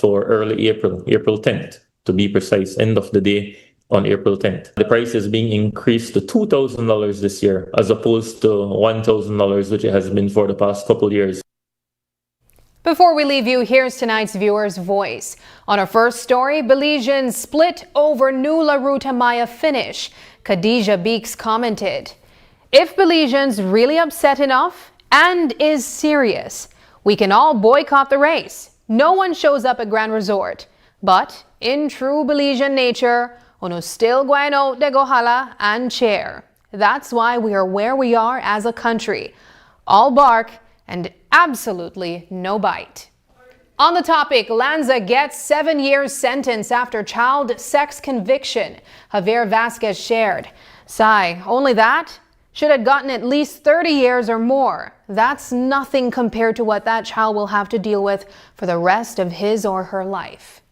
for early April 10th, to be precise, end of the day on April 10th. The price is being increased to $2,000 this year, as opposed to $1,000, which it has been for the past couple years. Before we leave you, here's tonight's viewer's voice. On our first story, Belizeans split over new La Ruta Maya finish. Khadija Beeks commented, "If Belizeans really upset enough and is serious, we can all boycott the race. No one shows up at Grand Resort. But in true Belizean nature, uno still going out de go holla and cheer. That's why we are where we are as a country. All bark and absolutely no bite." On the topic, Lanza gets 7 years sentence after child sex conviction. Javier Vasquez shared, "Sigh, only that? Should have gotten at least 30 years or more. That's nothing compared to what that child will have to deal with for the rest of his or her life."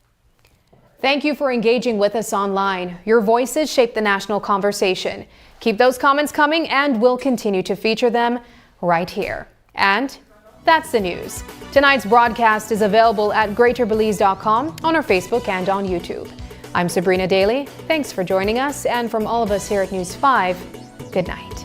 Thank you for engaging with us online. Your voices shape the national conversation. Keep those comments coming, and we'll continue to feature them right here. And that's the news. Tonight's broadcast is available at greaterbelize.com, on our Facebook, and on YouTube. I'm Sabrina Daly. Thanks for joining us, and from all of us here at News 5, good night.